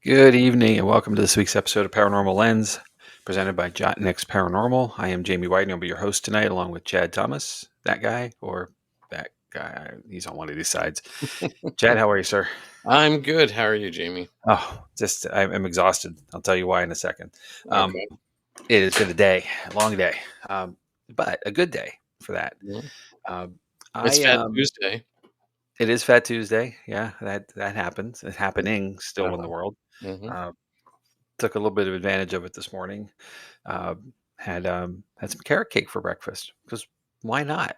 Good evening, and welcome to this week's episode of Paranormal Lens, presented by Jotnix Paranormal. I am Jamie Widener. I'll be your host tonight, along with Chad Thomas, that guy, or that guy. He's on one of these sides. Chad, how are you, sir? I'm good. How are you, Jamie? Oh, I'm exhausted. I'll tell you why in a second. Um, Okay. it has been a long day, but a good day for that. Mhm. Um, It's I Fat Tuesday. It is Fat Tuesday. Yeah, that happens. It's happening still in the Uh-huh. world. hmm Uh, Took a little bit of advantage of it this morning. Had some carrot cake for breakfast because why not?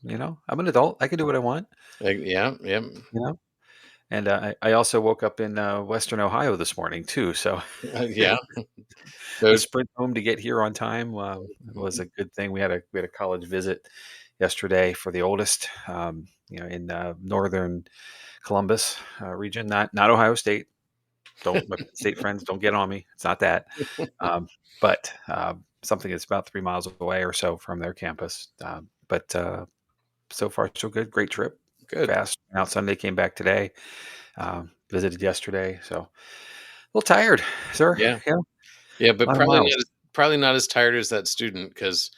I'm an adult. I can do what I want. Yeah, yeah, You know, and I also woke up in Western Ohio this morning too. So yeah. the Those. sprint home to get here on time was Mhm. a good thing. We had a college visit yesterday for the oldest. In northern Columbus region, not Ohio State. Don't My state friends don't get on me. It's not that. But something that's about 3 miles away or so from their campus. But so far, so good. Great trip. Good. Fast. Went out Sunday, came back today. Visited yesterday. So a little tired, sir. Yeah, Yeah, yeah, a but lot of miles. probably not as tired as that student because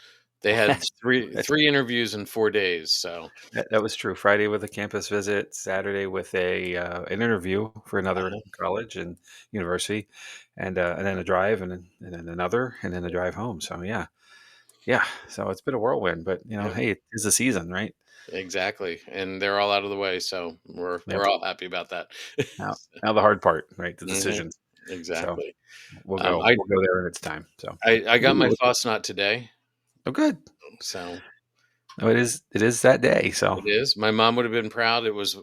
they had three That's, three interviews in 4 days. So that was true. Friday with a campus visit. Saturday with an interview for another uh college and university, and then a drive, and then another, and then a drive home. So yeah. So it's been a whirlwind, but yeah, hey, it is the season, right? exactly. And they're all out of the way, so we're Yep. we're all happy about that. Now the hard part, right? The hmm decisions. So Exactly. we'll Um, go. I We'll go there in its time. So I got my Fosnot today, oh, good. so. Oh, it is that day. So It is. My mom would have been proud. It was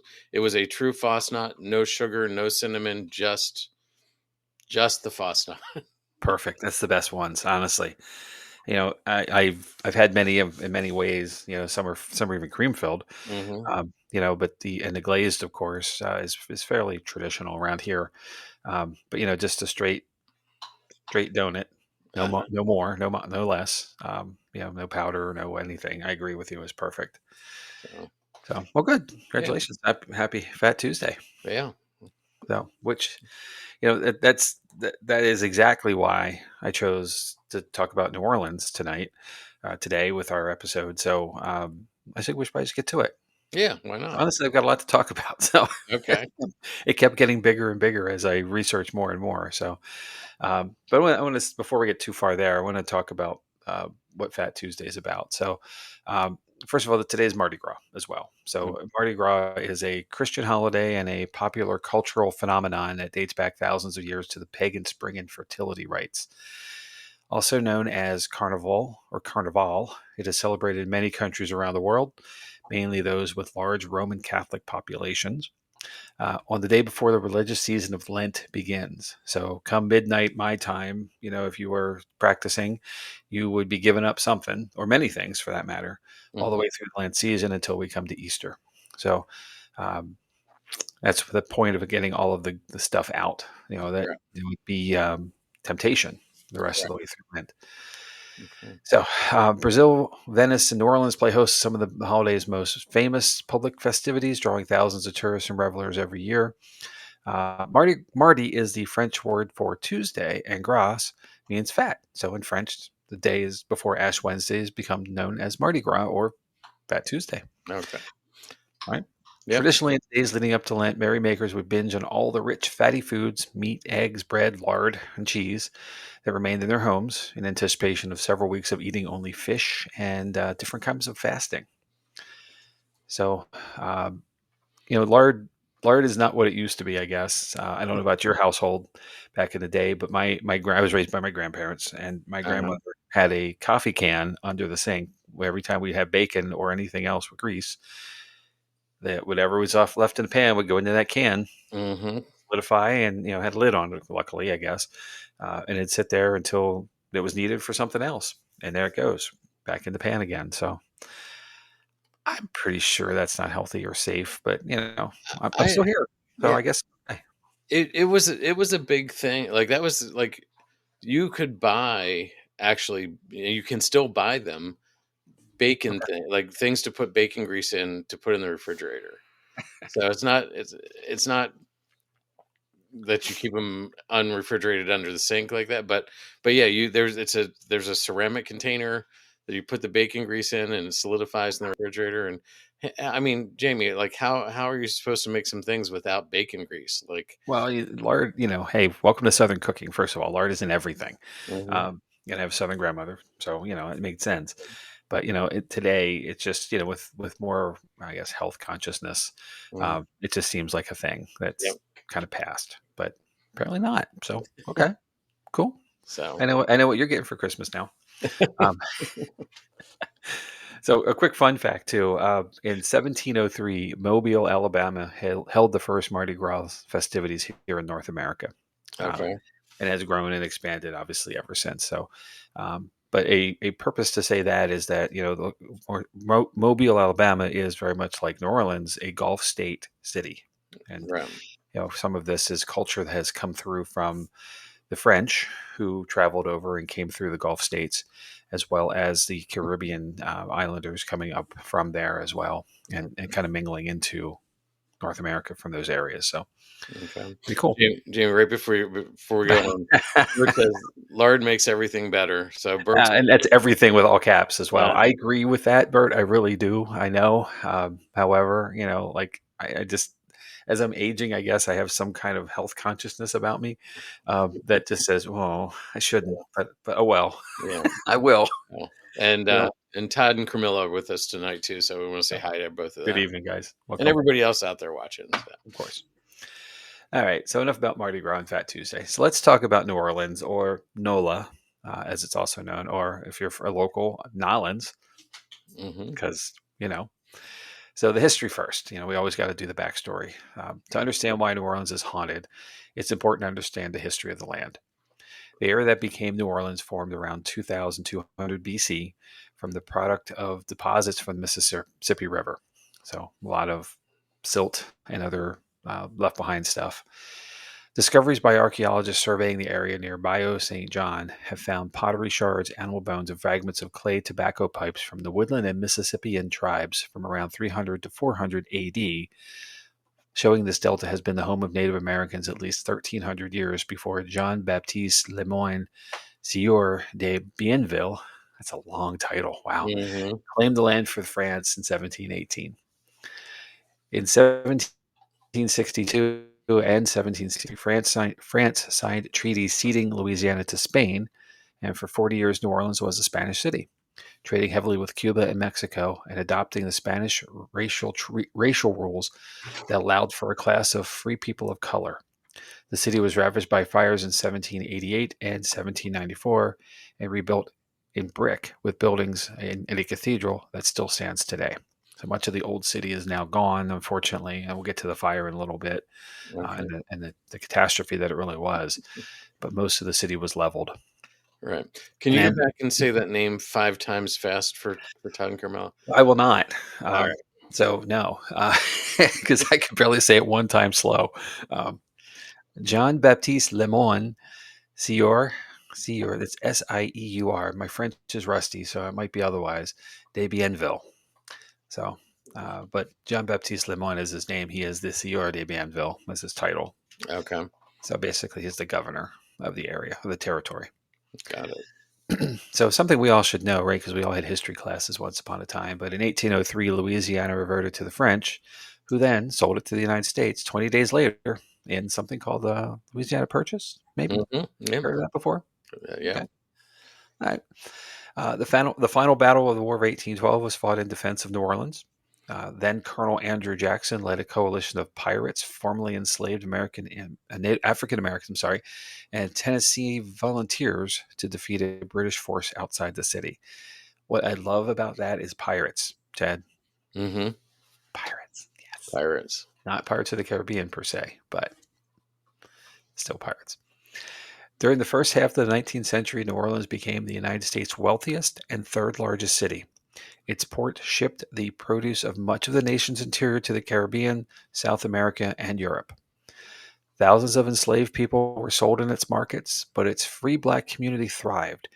a true Fosnot, no sugar, no cinnamon, just the Fosnot. perfect. That's the best ones, honestly. I've had many of in many ways. Some are even cream filled. hmm But the glazed, of course, is fairly traditional around here. But just a straight donut. No more, Uh-huh. no more, no less. No powder, no anything. I agree with you. Is perfect. So So, well, good. yeah, Congratulations. Happy Fat Tuesday. yeah. So, which that is exactly why I chose to talk about New Orleans today with our episode. So, I think we should probably just get to it. Yeah, why not? Honestly, I've got a lot to talk about. So, Okay. it kept getting bigger and bigger as I researched more and more. So, but I want to, before we get too far there, I want to talk about what Fat Tuesday is about. So, um, first of all, today is Mardi Gras as well. Mm, So, Mardi Gras is a Christian holiday and a popular cultural phenomenon that dates back thousands of years to the pagan spring and fertility rites. Also known as Carnival or Carnival, it is celebrated in many countries around the world, mainly those with large Roman Catholic populations on the day before the religious season of Lent begins. So, come midnight, my time, if you were practicing, you would be giving up something, or many things for that matter, all the mhm. way through the Lent season until we come to Easter. So, um, that's the point of getting all of the stuff out, that Right, it would be temptation the rest of the right. way through Lent. Okay. So, Brazil, Venice, and New Orleans play host to some of the holiday's most famous public festivities, drawing thousands of tourists and revelers every year. Mardi is the French word for Tuesday, and Gras means fat. So in French, the days before Ash Wednesdays become known as Mardi Gras or Fat Tuesday. Okay. Right? Yep. Traditionally, in the days leading up to Lent, merrymakers would binge on all the rich, fatty foods, meat, eggs, bread, lard, and cheese that remained in their homes in anticipation of several weeks of eating only fish and different kinds of fasting. So, um, lard is not what it used to be, I guess. I don't know about your household back in the day, but I was raised by my grandparents, and my Uh-huh. grandmother had a coffee can under the sink where every time we had bacon or anything else with grease, that whatever was left in the pan would go into that can, hmm solidify, and had a lid on it. Luckily, I guess, and it'd sit there until it was needed for something else, and there it goes back in the pan again. So I'm pretty sure that's not healthy or safe, but I'm I still here, so Yeah. I guess. It was a big thing. Like that was like you could buy actually you can still buy them bacon Okay. like things to put bacon grease in to put in the refrigerator. So it's not that you keep them unrefrigerated under the sink like that. But yeah, there's a ceramic container that you put the bacon grease in and it solidifies in the refrigerator. And I mean, Jamie, like how are you supposed to make some things without bacon grease? Like, Well, lard, hey, welcome to Southern cooking. First of all, lard is in everything. mhm, Um, I have a Southern grandmother, so it made sense. But today it's just with more, I guess, health consciousness. mhm, It just seems like a thing yep. that's kind of past, but apparently not. So okay, cool. So I know what you're getting for Christmas now. Um, so a quick fun fact too: in 1703, Mobile, Alabama, held the first Mardi Gras festivities here in North America. Um, okay, and has grown and expanded obviously ever since. So, but a purpose to say that is that Mobile, Alabama is very much like New Orleans, a Gulf state city, and right, some of this is culture that has come through from the French who traveled over and came through the Gulf states, as well as the Caribbean islanders coming up from there as well, and kind of mingling into North America from those areas. So okay. pretty cool. Jamie, right before we go on, Bert says lard makes everything better. So Bert's And that's everything with all caps as well. uh, I agree with that, Bert. I really do. I know. However, like I just, as I'm aging, I guess I have some kind of health consciousness about me that just says, "Oh, I shouldn't," but oh well, yeah. I will. Well, You know. and Todd and Camilla are with us tonight too, so we want to say So, hi to both of good them evening, guys. and Welcome, everybody else out there watching. So. of course. All right. So enough about Mardi Gras and Fat Tuesday. So let's talk about New Orleans, or NOLA, as it's also known, or if you're a local, Nolans, Hmm. because So the history first. We always got to do the backstory. To understand why New Orleans is haunted, it's important to understand the history of the land. The area that became New Orleans formed around 2200 BC from the product of deposits from the Mississippi River. So a lot of silt and other left behind stuff. Discoveries by archaeologists surveying the area near Bayou St. John have found pottery shards, animal bones, and fragments of clay tobacco pipes from the woodland and Mississippian tribes from around 300 to 400 AD, showing this delta has been the home of Native Americans at least 1,300 years before Jean Baptiste Lemoyne, Sieur de Bienville, that's a long title, wow, Hmm. claimed the land for France in 1718. In 1762 and 1763, France signed treaties ceding Louisiana to Spain, and for 40 years, New Orleans was a Spanish city, trading heavily with Cuba and Mexico and adopting the Spanish racial rules that allowed for a class of free people of color. The city was ravaged by fires in 1788 and 1794 and rebuilt in brick with buildings and a cathedral that still stands today. So much of the old city is now gone, unfortunately, and we'll get to the fire in a little bit Okay, and the catastrophe that it really was. But most of the city was leveled. right. Can you go And back and say that name 5 times fast for Todd and Camilla? I will not. All right. So, no, because I could barely say it one time slow. Um, Jean Baptiste Lemoyne Sieur, that's Sieur. My French is rusty, so it might be otherwise. De Bienville. So, but Jean Baptiste Lemoyne is his name. He is the Sieur de Bienville, as his title. Okay, So basically, he's the governor of the area, of the territory. got it. So something we all should know, right? Because we all had history classes once upon a time. But in 1803, Louisiana reverted to the French, who then sold it to the United States 20 days later in something called the Louisiana Purchase. Maybe Yep. heard of that before. Yeah. Okay, all right. The final battle of the War of 1812 was fought in defense of New Orleans. Then Colonel Andrew Jackson led a coalition of pirates, formerly enslaved African Americans, and Tennessee volunteers to defeat a British force outside the city. What I love about that is pirates, Ted. Hmm. Pirates, yes. Pirates. Not Pirates of the Caribbean per se, but still pirates. During the first half of the 19th century, New Orleans became the United States' wealthiest and third largest city. Its port shipped the produce of much of the nation's interior to the Caribbean, South America, and Europe. Thousands of enslaved people were sold in its markets, but its free black community thrived.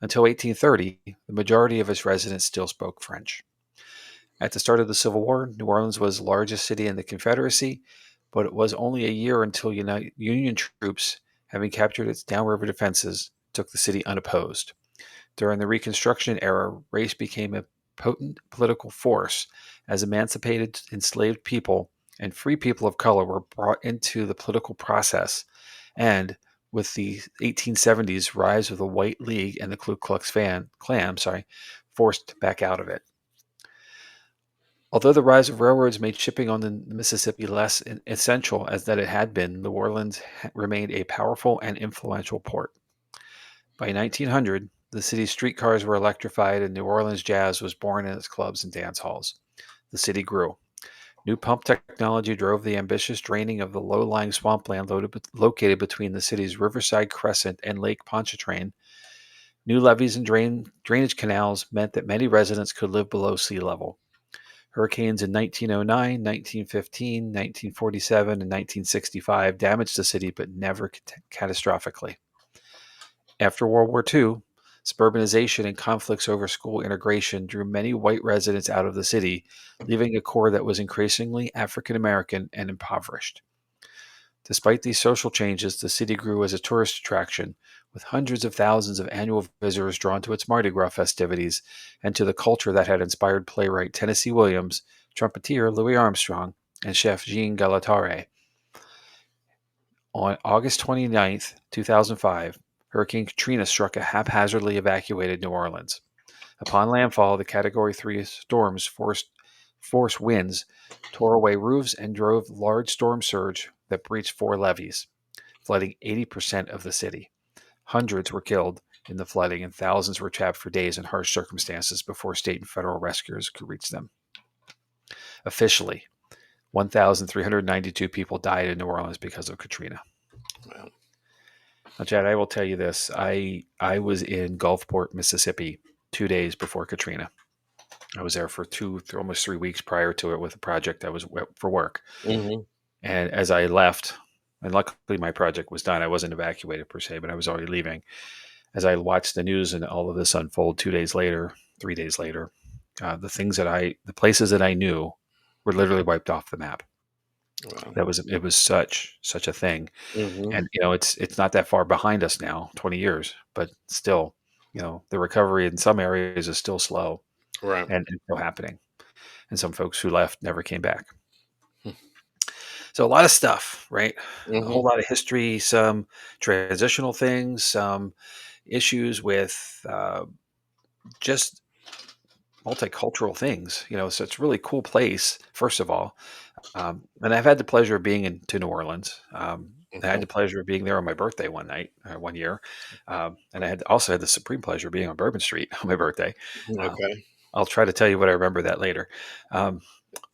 Until 1830, the majority of its residents still spoke French. At the start of the Civil War, New Orleans was the largest city in the Confederacy, but it was only a year until Union troops, having captured its downriver defenses, took the city unopposed. During the Reconstruction era, race became a potent political force as emancipated enslaved people and free people of color were brought into the political process. And with the 1870s rise of the White League and the Ku Klux Klan, forced back out of it. Although the rise of railroads made shipping on the Mississippi less essential as that it had been, New Orleans remained a powerful and influential port. By 1900, the city's streetcars were electrified and New Orleans jazz was born in its clubs and dance halls. The city grew. New pump technology drove the ambitious draining of the low-lying swampland located between the city's Riverside Crescent and Lake Pontchartrain. New levees and drainage canals meant that many residents could live below sea level. Hurricanes in 1909, 1915, 1947, and 1965 damaged the city, but never catastrophically. After World War II, suburbanization and conflicts over school integration drew many white residents out of the city, leaving a core that was increasingly African American and impoverished. Despite these social changes, the city grew as a tourist attraction, with hundreds of thousands of annual visitors drawn to its Mardi Gras festivities and to the culture that had inspired playwright Tennessee Williams, trumpeter Louis Armstrong, and chef Jean Galatare. On August 29th, 2005, Hurricane Katrina struck and haphazardly evacuated New Orleans. Upon landfall, the Category 3 storm's force winds tore away roofs and drove large storm surge that breached 4 levees, flooding 80% of the city. Hundreds were killed in the flooding, and thousands were trapped for days in harsh circumstances before state and federal rescuers could reach them. Officially, 1,392 people died in New Orleans because of Katrina. Wow. Now, Chad, I will tell you this. I was in Gulfport, Mississippi 2 days before Katrina. I was there for almost 3 weeks prior to it with a project that was for work. Hmm. And as I left, and luckily my project was done, I wasn't evacuated per se, but I was already leaving. As I watched the news and all of this unfold 2 days later, 3 days later, the places that I knew were literally wiped off the map. Wow. It was such a thing. Hmm. And it's not that far behind us now, 20 years, but still, the recovery in some areas is still slow Right. and still happening. And some folks who left never came back. So a lot of stuff, right? A Hmm. whole lot of history, some transitional things, some issues with just multicultural things. So it's a really cool place, first of all. And I've had the pleasure of being to New Orleans. I had Okay. the pleasure of being there on my birthday one year, and I had also had the supreme pleasure of being on Bourbon Street on my birthday. Uh, Okay. I'll try to tell you what I remember that later. Um,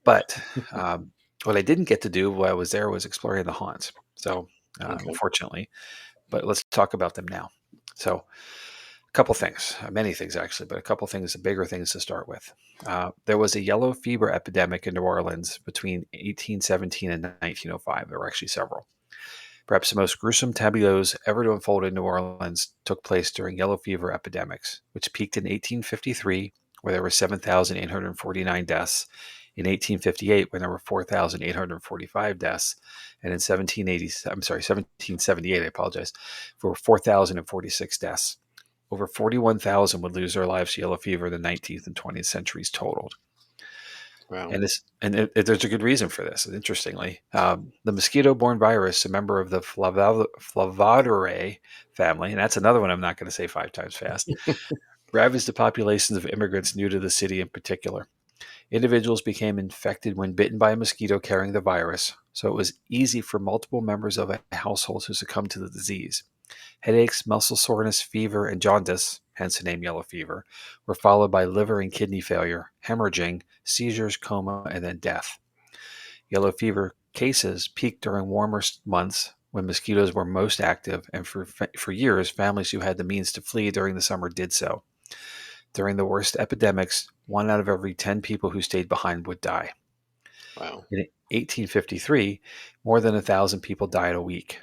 but what I didn't get to do while I was there was exploring the haunts. So Okay. unfortunately, but let's talk about them now. So a couple things, many things actually, but a couple things, the bigger things to start with. There was a yellow fever epidemic in New Orleans between 1817 and 1905. There were actually several. Perhaps the most gruesome tableaus ever to unfold in New Orleans took place during yellow fever epidemics, which peaked in 1853, where there were 7,849 deaths, in 1858, when there were 4,845 deaths, and in 1778, I apologize, for 4,046 deaths. Over 41,000 would lose their lives to yellow fever in the 19th and 20th centuries totaled. Wow. There's a good reason for this. Interestingly, the mosquito-borne virus, a member of the Flaviviridae family, and that's another one I'm not going to say 5 times fast, ravaged the populations of immigrants new to the city in particular. Individuals became infected when bitten by a mosquito carrying the virus, so it was easy for multiple members of a household to succumb to the disease. Headaches, muscle soreness, fever, and jaundice, hence the name yellow fever, were followed by liver and kidney failure, hemorrhaging, seizures, coma, and then death. Yellow fever cases peaked during warmer months when mosquitoes were most active, and for years, families who had the means to flee during the summer did so. During the worst epidemics, 1 out of every 10 people who stayed behind would die. Wow. In 1853, more than 1,000 people died a week.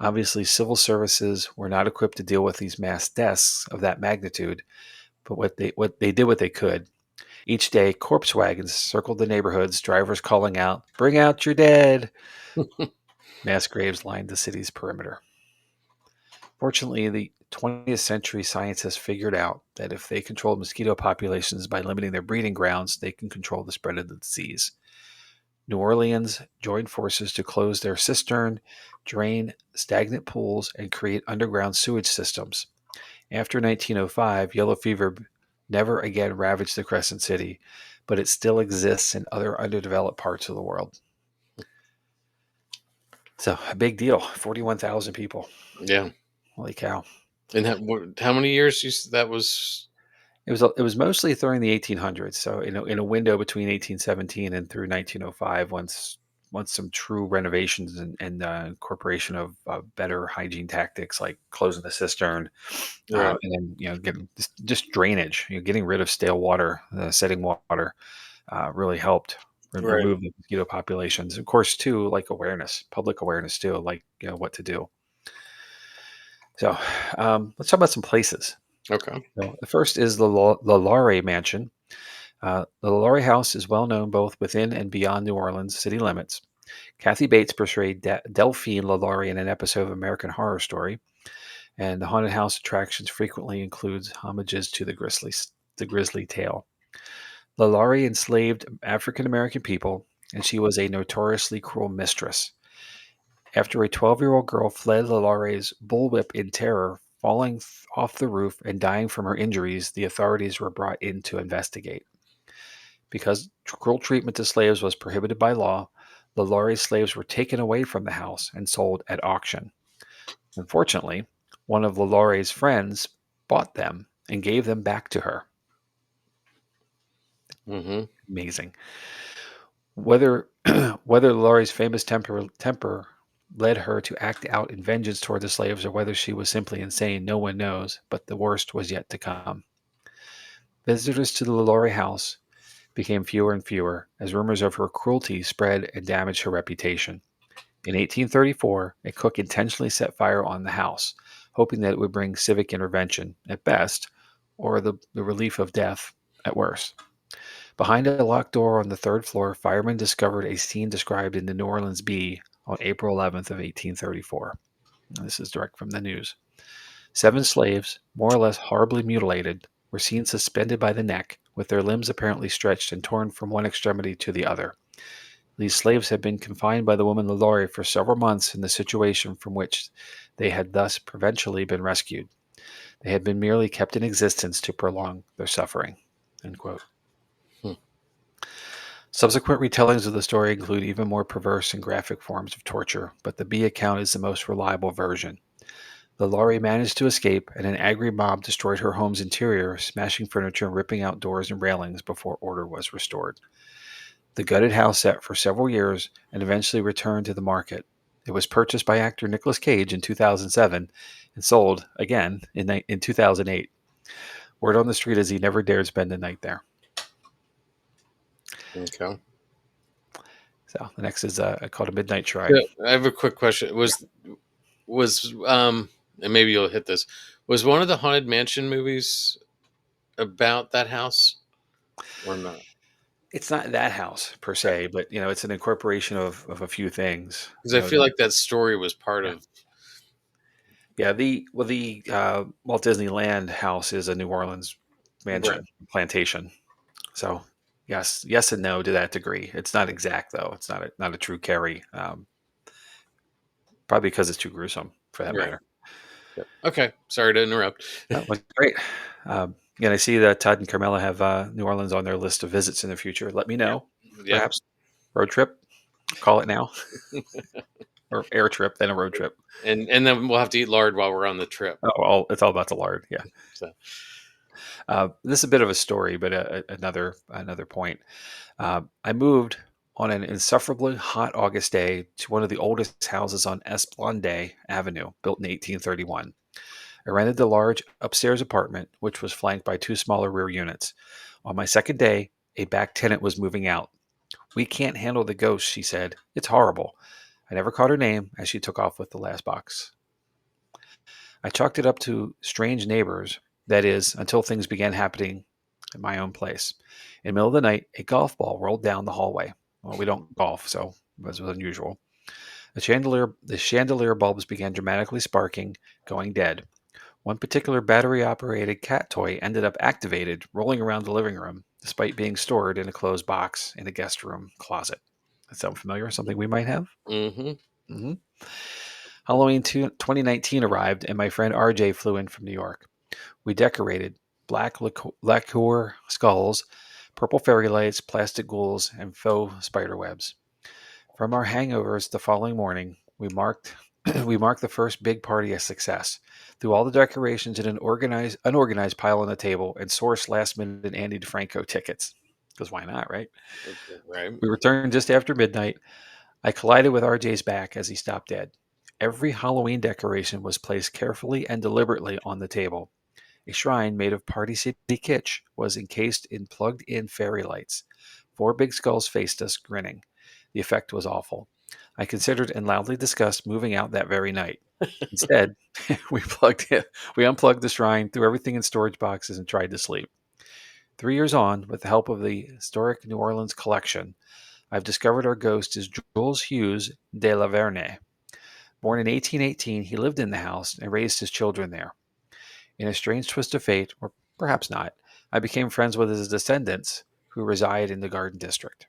Obviously, civil services were not equipped to deal with these mass deaths of that magnitude, but what they did what they could. Each day, corpse wagons circled the neighborhoods, drivers calling out, "Bring out your dead!" Mass graves lined the city's perimeter. Fortunately, the 20th century scientists figured out that if they controlled mosquito populations by limiting their breeding grounds, they can control the spread of the disease. New Orleans joined forces to close their cistern, drain stagnant pools, and create underground sewage systems. After 1905, yellow fever never again ravaged the Crescent City, but it still exists in other underdeveloped parts of the world. So, a big deal. 41,000 people. Yeah. Holy cow. And how many years that was? It was mostly during the 1800s, so in a window between 1817 and through 1905, once some true renovations and incorporation of better hygiene tactics like closing the cistern, Right. and then getting just drainage, getting rid of stale water, setting water, really helped Right. remove the mosquito populations. Of course, too, like awareness, public awareness too, like what to do. So let's talk about some places. Okay. So the first is the Laure Mansion. The Laurie House is well known both within and beyond New Orleans city limits. Kathy Bates portrayed Delphine LaLaurie in an episode of American Horror Story, and the haunted house attractions frequently includes homages to the grisly tale. LaLaurie enslaved African American people, and she was a notoriously cruel mistress. After a 12-year-old girl fled LaLaurie's bullwhip in terror, falling off the roof and dying from her injuries, the authorities were brought in to investigate. Because cruel treatment to slaves was prohibited by law, the Laurie slaves were taken away from the house and sold at auction. Unfortunately, one of Laurie's friends bought them and gave them back to her. Mm-hmm. Amazing. Whether whether Laurie's famous temper led her to act out in vengeance toward the slaves or whether she was simply insane, no one knows, but the worst was yet to come. Visitors to the Laurie house became fewer and fewer as rumors of her cruelty spread and damaged her reputation. In 1834, a cook intentionally set fire on the house, hoping that it would bring civic intervention at best, or the relief of death at worst. Behind a locked door on the third floor, firemen discovered a scene described in the New Orleans Bee on April 11th of 1834. This is direct from the news. 7 slaves, more or less horribly mutilated, were seen suspended by the neck, with their limbs apparently stretched and torn from one extremity to the other. These slaves had been confined by the woman LaLaurie for several months in the situation from which they had thus providentially been rescued. They had been merely kept in existence to prolong their suffering. End quote. Hmm. Subsequent retellings of the story include even more perverse and graphic forms of torture, but the B account is the most reliable version. The Laurie managed to escape, and an angry mob destroyed her home's interior, smashing furniture and ripping out doors and railings before order was restored. The gutted house sat for several years and eventually returned to the market. It was purchased by actor Nicolas Cage in 2007 and sold again in 2008. Word on the street is he never dared spend the night there. Okay. So the next is called A Midnight Shrine. Yeah, I have a quick question. Was and maybe you'll hit this. Was one of the Haunted Mansion movies about that house or not? It's not that house per Okay. se, but it's an incorporation of a few things. Because I feel like that story was part Yeah. of. Yeah, the Walt Disneyland house is a New Orleans Right. mansion plantation. So yes and no to that degree. It's not exact though. It's not a true carry. Probably because it's too gruesome for that Right. matter. Yep. Okay. Sorry to interrupt. That was great. And I see that Todd and Carmela have New Orleans on their list of visits in the future. Let me Yep. know. Yep. Perhaps road trip. Call it now, or air trip, then a road trip. And then we'll have to eat lard while we're on the trip. It's all about the lard. Yeah. So This is a bit of a story, but another point. I moved on an insufferably hot August day to one of the oldest houses on Esplanade Avenue, built in 1831. I rented the large upstairs apartment, which was flanked by 2 smaller rear units. On my second day, a back tenant was moving out. "We can't handle the ghosts," she said. "It's horrible." I never caught her name as she took off with the last box. I chalked it up to strange neighbors, that is, until things began happening in my own place. In the middle of the night, a golf ball rolled down the hallway. Well, we don't golf, so this was unusual. The chandelier bulbs began dramatically sparking, going dead. One particular battery operated cat toy ended up activated, rolling around the living room, despite being stored in a closed box in a guest room closet. That sound familiar? Something we might have? Mm-hmm. hmm Halloween 2019 arrived, and my friend RJ flew in from New York. We decorated black lacquer skulls, purple fairy lights, plastic ghouls, and faux spider webs. From our hangovers the following morning, we marked we marked the first big party a success. Threw all the decorations in an unorganized pile on the table and sourced last minute Andy DeFranco tickets. Because why not, right? Right. We returned just after midnight. I collided with RJ's back as he stopped dead. Every Halloween decoration was placed carefully and deliberately on the table. A shrine made of Party City kitsch was encased in plugged in fairy lights. Four big skulls faced us, grinning. The effect was awful. I considered and loudly discussed moving out that very night. Instead, we unplugged the shrine, threw everything in storage boxes, and tried to sleep. 3 years on, with the help of the historic New Orleans collection, I've discovered our ghost is Jules Hughes de la Verne. Born in 1818, he lived in the house and raised his children there. In a strange twist of fate, or perhaps not, I became friends with his descendants who reside in the Garden District.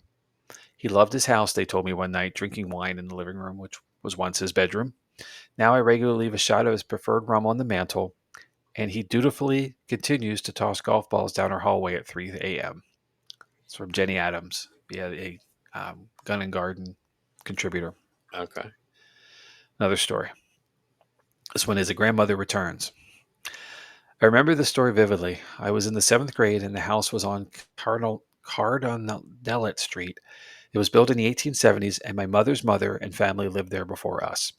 He loved his house, they told me one night, drinking wine in the living room, which was once his bedroom. Now I regularly leave a shot of his preferred rum on the mantle, and he dutifully continues to toss golf balls down our hallway at 3 a.m. It's from Jenny Adams, a Gun and Garden contributor. Okay. Another story. This one is A Grandmother Returns. I remember the story vividly. I was in the seventh grade, and the house was on Cardonellet Street. It was built in the 1870s, and my mother's mother and family lived there before us.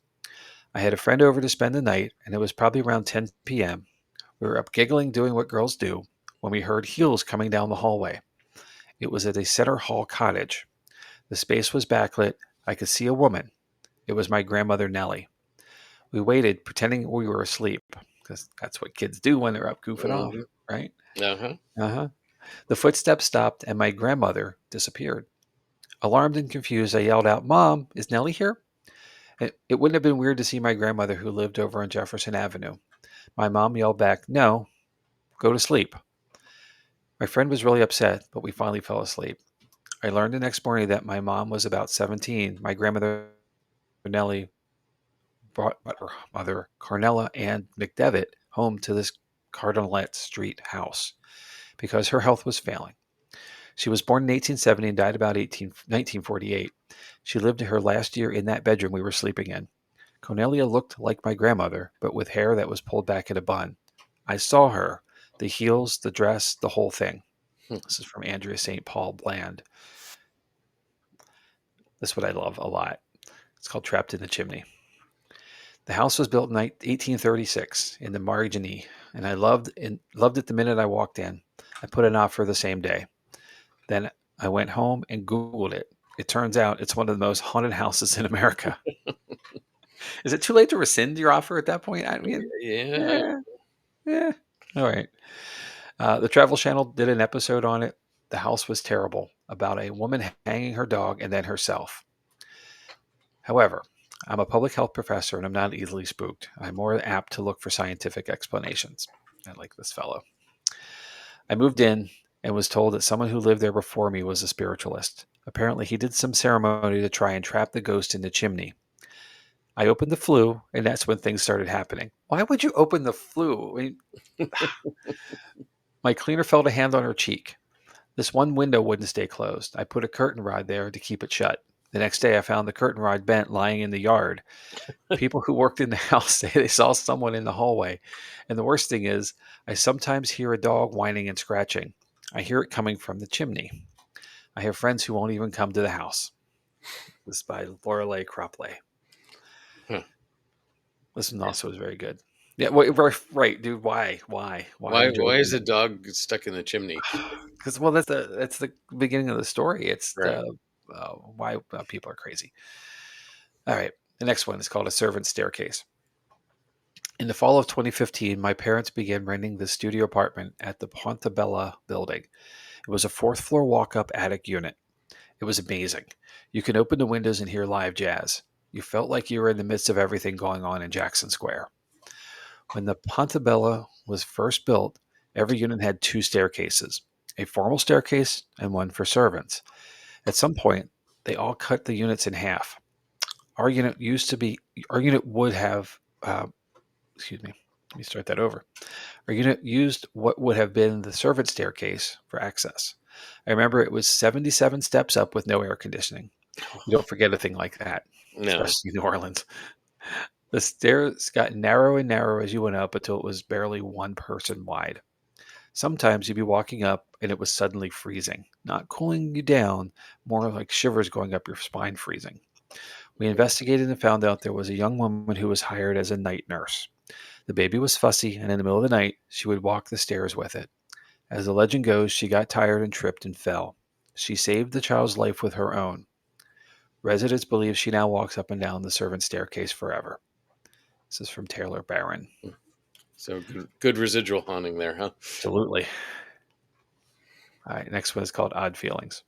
I had a friend over to spend the night, and it was probably around 10 p.m. We were up giggling, doing what girls do, when we heard heels coming down the hallway. It was at a Center Hall cottage. The space was backlit. I could see a woman. It was my grandmother Nellie. We waited, pretending we were asleep, because that's what kids do when they're up goofing off, Mm-hmm. right? Uh-huh. Uh huh. The footsteps stopped, and my grandmother disappeared. Alarmed and confused, I yelled out, "Mom, is Nellie here?" It wouldn't have been weird to see my grandmother who lived over on Jefferson Avenue. My mom yelled back, "No, go to sleep." My friend was really upset, but we finally fell asleep. I learned the next morning that my mom was about 17. My grandmother Nellie brought her mother Carnella and McDevitt home to this Cardinalette Street house because her health was failing. She was born in 1870 and died about 1948. She lived her last year in that bedroom we were sleeping in. Cornelia looked like my grandmother, but with hair that was pulled back in a bun. I saw her, the heels, the dress, the whole thing. This is from Andrea St. Paul Bland. This is what I love a lot. It's called Trapped in the Chimney. The house was built in 1836 in the Marigny, and I loved it the minute I walked in. I put an offer the same day. Then I went home and Googled it. It turns out it's one of the most haunted houses in America. Is it too late to rescind your offer at that point? I mean, Yeah. yeah, yeah. All right. The Travel Channel did an episode on it. The house was terrible, about a woman hanging her dog and then herself. However, I'm a public health professor and I'm not easily spooked. I'm more apt to look for scientific explanations. I like this fellow. I moved in and was told that someone who lived there before me was a spiritualist. Apparently, he did some ceremony to try and trap the ghost in the chimney. I opened the flue, and that's when things started happening. Why would you open the flue? I mean, my cleaner felt a hand on her cheek. This one window wouldn't stay closed. I put a curtain rod there to keep it shut. The next day, I found the curtain rod bent lying in the yard. People who worked in the house say they saw someone in the hallway. And the worst thing is, I sometimes hear a dog whining and scratching. I hear it coming from the chimney. I have friends who won't even come to the house. This is by Lorelei Cropley. Huh. This one also is very good. Yeah, right, dude. Why? I'm Why is joking. a dog stuck in the chimney? Because that's the beginning of the story. It's Right. the why people are crazy. All right, the next one is called A Servant's Staircase. In the fall of 2015, my parents began renting the studio apartment at the Pontabella building. It was a fourth floor walk up attic unit. It was amazing. You could open the windows and hear live jazz. You felt like you were in the midst of everything going on in Jackson Square. When the Pontabella was first built, every unit had two staircases, a formal staircase and one for servants. At some point, they all cut the units in half. Our unit used to be, our unit would have, excuse me, let me start that over. Our unit used what would have been the servant staircase for access. I remember it was 77 steps up with no air conditioning. You don't forget a thing like that, No. especially in New Orleans. The stairs got narrow and narrow as you went up until it was barely one person wide. Sometimes you'd be walking up and it was suddenly freezing, not cooling you down, more like shivers going up your spine freezing. We investigated and found out there was a young woman who was hired as a night nurse. The baby was fussy, and in the middle of the night, she would walk the stairs with it. As the legend goes, she got tired and tripped and fell. She saved the child's life with her own. Residents believe she now walks up and down the servant staircase forever. This is from Taylor Barron. So good residual haunting there, huh? Absolutely. All right, next one is called Odd Feelings.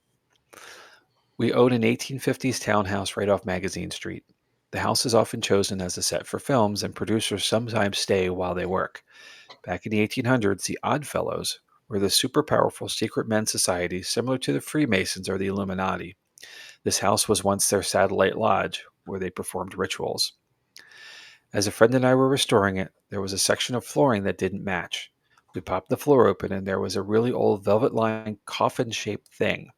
We own an 1850s townhouse right off Magazine Street. The house is often chosen as a set for films, and producers sometimes stay while they work. Back in the 1800s, the Odd Fellows were the super powerful secret men's society similar to the Freemasons or the Illuminati. This house was once their satellite lodge where they performed rituals. As a friend and I were restoring it, there was a section of flooring that didn't match. We popped the floor open and there was a really old velvet lined coffin shaped thing.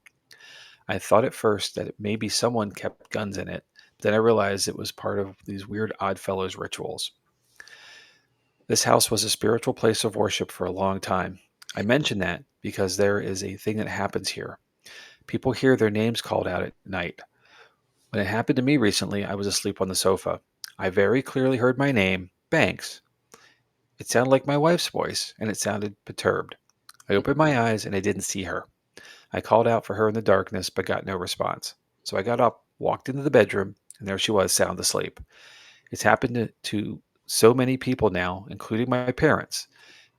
I thought at first that maybe someone kept guns in it, but then I realized it was part of these weird Odd Fellows rituals. This house was a spiritual place of worship for a long time. I mention that because there is a thing that happens here. People hear their names called out at night. When it happened to me recently, I was asleep on the sofa. I very clearly heard my name, Banks. It sounded like my wife's voice, and it sounded perturbed. I opened my eyes and I didn't see her. I called out for her in the darkness, but got no response. So I got up, walked into the bedroom, and there she was, sound asleep. It's happened to so many people now, including my parents.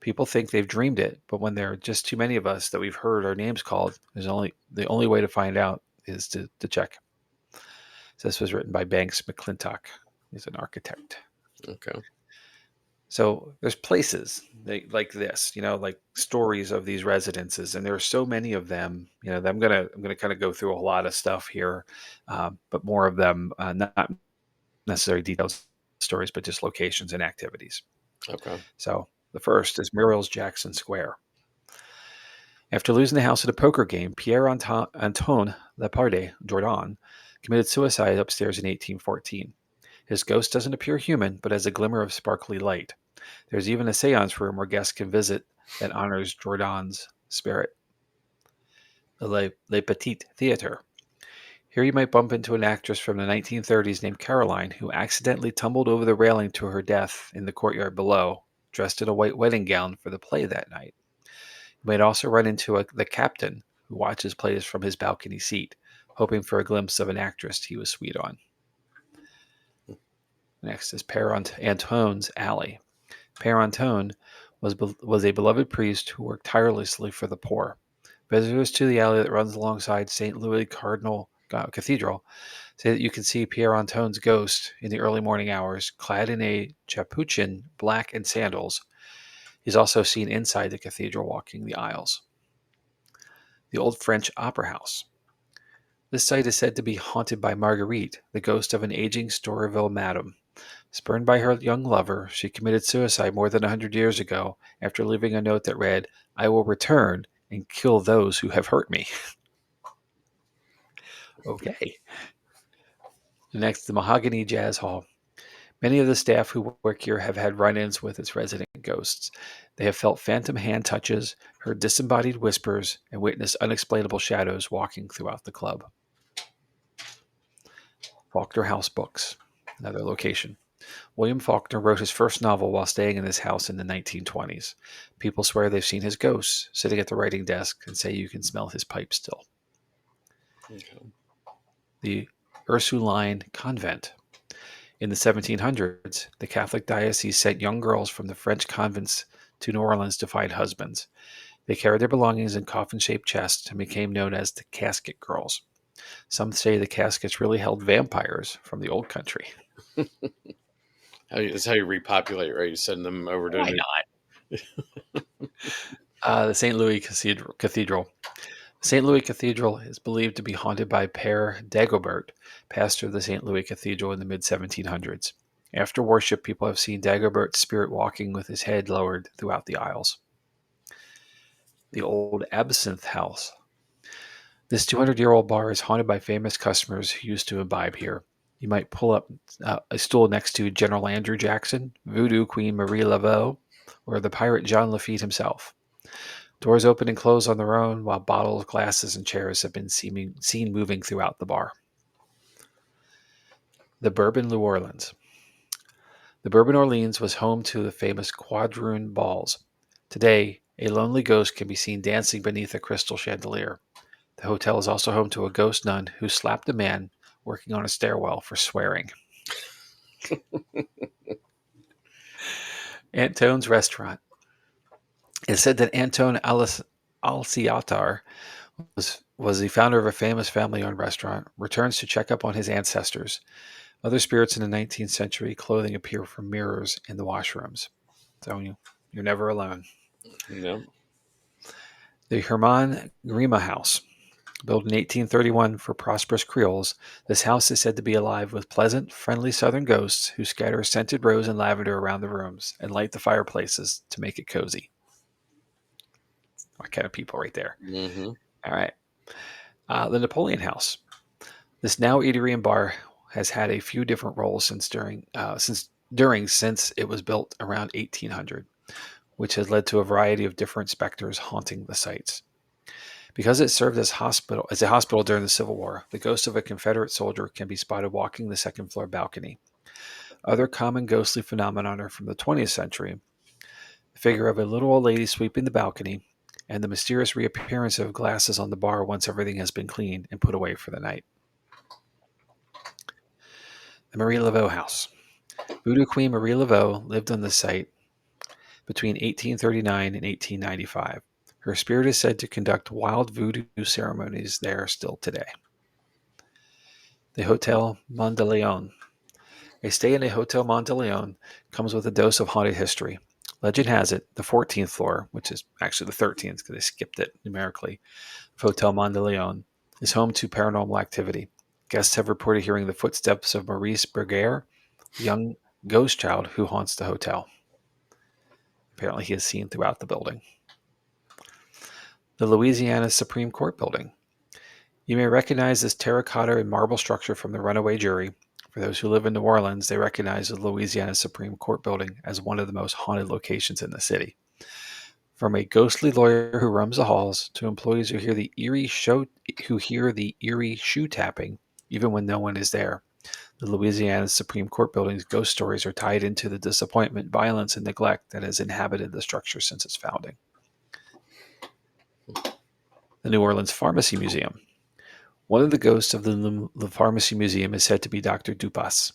People think they've dreamed it, but when there are just too many of us that we've heard our names called, the only way to find out is to check. So this was written by Banks McClintock. He's an architect. Okay. So there's places like this, like stories of these residences, and there are so many of them. That I'm gonna kind of go through a lot of stuff here, but more of them, not necessarily detailed stories, but just locations and activities. Okay. So the first is Muriel's Jackson Square. After losing the house at a poker game, Pierre Antoine Leparde Jordan committed suicide upstairs in 1814. His ghost doesn't appear human, but has a glimmer of sparkly light. There's even a seance room where guests can visit that honors Jordan's spirit. The Le Petit Theatre. Here you might bump into an actress from the 1930s named Caroline who accidentally tumbled over the railing to her death in the courtyard below, dressed in a white wedding gown for the play that night. You might also run into the captain who watches plays from his balcony seat, hoping for a glimpse of an actress he was sweet on. Next is Père Antoine's Alley. Père Antoine was a beloved priest who worked tirelessly for the poor. Visitors to the alley that runs alongside St. Louis Cardinal Cathedral say that you can see Père Antoine's ghost in the early morning hours, clad in a capuchin, black, and sandals. He's also seen inside the cathedral walking the aisles. The Old French Opera House. This site is said to be haunted by Marguerite, the ghost of an aging Storyville madam. Spurned by her young lover, she committed suicide more than 100 years ago after leaving a note that read, "I will return and kill those who have hurt me." Okay. Next, the Mahogany Jazz Hall. Many of the staff who work here have had run ins with its resident ghosts. They have felt phantom hand touches, heard disembodied whispers, and witnessed unexplainable shadows walking throughout the club. Faulkner House Books, another location. William Faulkner wrote his first novel while staying in this house in the 1920s. People swear they've seen his ghost sitting at the writing desk and say you can smell his pipe still. Okay. The Ursuline Convent. In the 1700s, the Catholic diocese sent young girls from the French convents to New Orleans to find husbands. They carried their belongings in coffin shaped chests and became known as the casket girls. Some say the caskets really held vampires from the old country. That's how you repopulate, right? You send them over to a Why new. not? The St. Louis Cathedral. St. Louis Cathedral is believed to be haunted by Pere Dagobert, pastor of the St. Louis Cathedral in the mid 1700s. After worship, people have seen Dagobert's spirit walking with his head lowered throughout the aisles. The old Absinthe House. This 200-year-old bar is haunted by famous customers who used to imbibe here. You might pull up a stool next to General Andrew Jackson, Voodoo Queen Marie Laveau, or the pirate John Lafitte himself. Doors open and close on their own, while bottles, glasses, and chairs have been seen moving throughout the bar. The Bourbon New Orleans. The Bourbon Orleans was home to the famous quadroon balls. Today, a lonely ghost can be seen dancing beneath a crystal chandelier. The hotel is also home to a ghost nun who slapped a man working on a stairwell for swearing. Antone's Restaurant. It's said that Antone Alciatar was the founder of a famous family-owned restaurant, returns to check up on his ancestors. Other spirits in the 19th century clothing appear from mirrors in the washrooms. So you're never alone. No. The Herman Grima House. Built in 1831 for prosperous Creoles, this house is said to be alive with pleasant, friendly southern ghosts who scatter scented rose and lavender around the rooms and light the fireplaces to make it cozy. My kind of people right there. Mm-hmm. All right. The Napoleon House. This now eatery and bar has had a few different roles since it was built around 1800, which has led to a variety of different specters haunting the sites. Because it served as a hospital during the Civil War, the ghost of a Confederate soldier can be spotted walking the second floor balcony. Other common ghostly phenomena are from the 20th century: the figure of a little old lady sweeping the balcony, and the mysterious reappearance of glasses on the bar once everything has been cleaned and put away for the night. The Marie Laveau House. Voodoo Queen Marie Laveau lived on the site between 1839 and 1895. Her spirit is said to conduct wild voodoo ceremonies there still today. The Hotel Mont de Leon. A stay in a Hotel Mont de Leon comes with a dose of haunted history. Legend has it the 14th floor, which is actually the 13th because they skipped it numerically, of Hotel Mont de Leon, is home to paranormal activity. Guests have reported hearing the footsteps of Maurice Berger, a young ghost child who haunts the hotel. Apparently, he is seen throughout the building. The Louisiana Supreme Court building. You may recognize this terracotta and marble structure from the runaway jury. For those who live in New Orleans, they recognize the Louisiana Supreme Court building as one of the most haunted locations in the city. From a ghostly lawyer who roams the halls to employees who hear the eerie shoe tapping, even when no one is there, the Louisiana Supreme Court building's ghost stories are tied into the disappointment, violence, and neglect that has inhabited the structure since its founding. The New Orleans Pharmacy Museum. One of the ghosts of the Pharmacy Museum is said to be Dr. Dupas.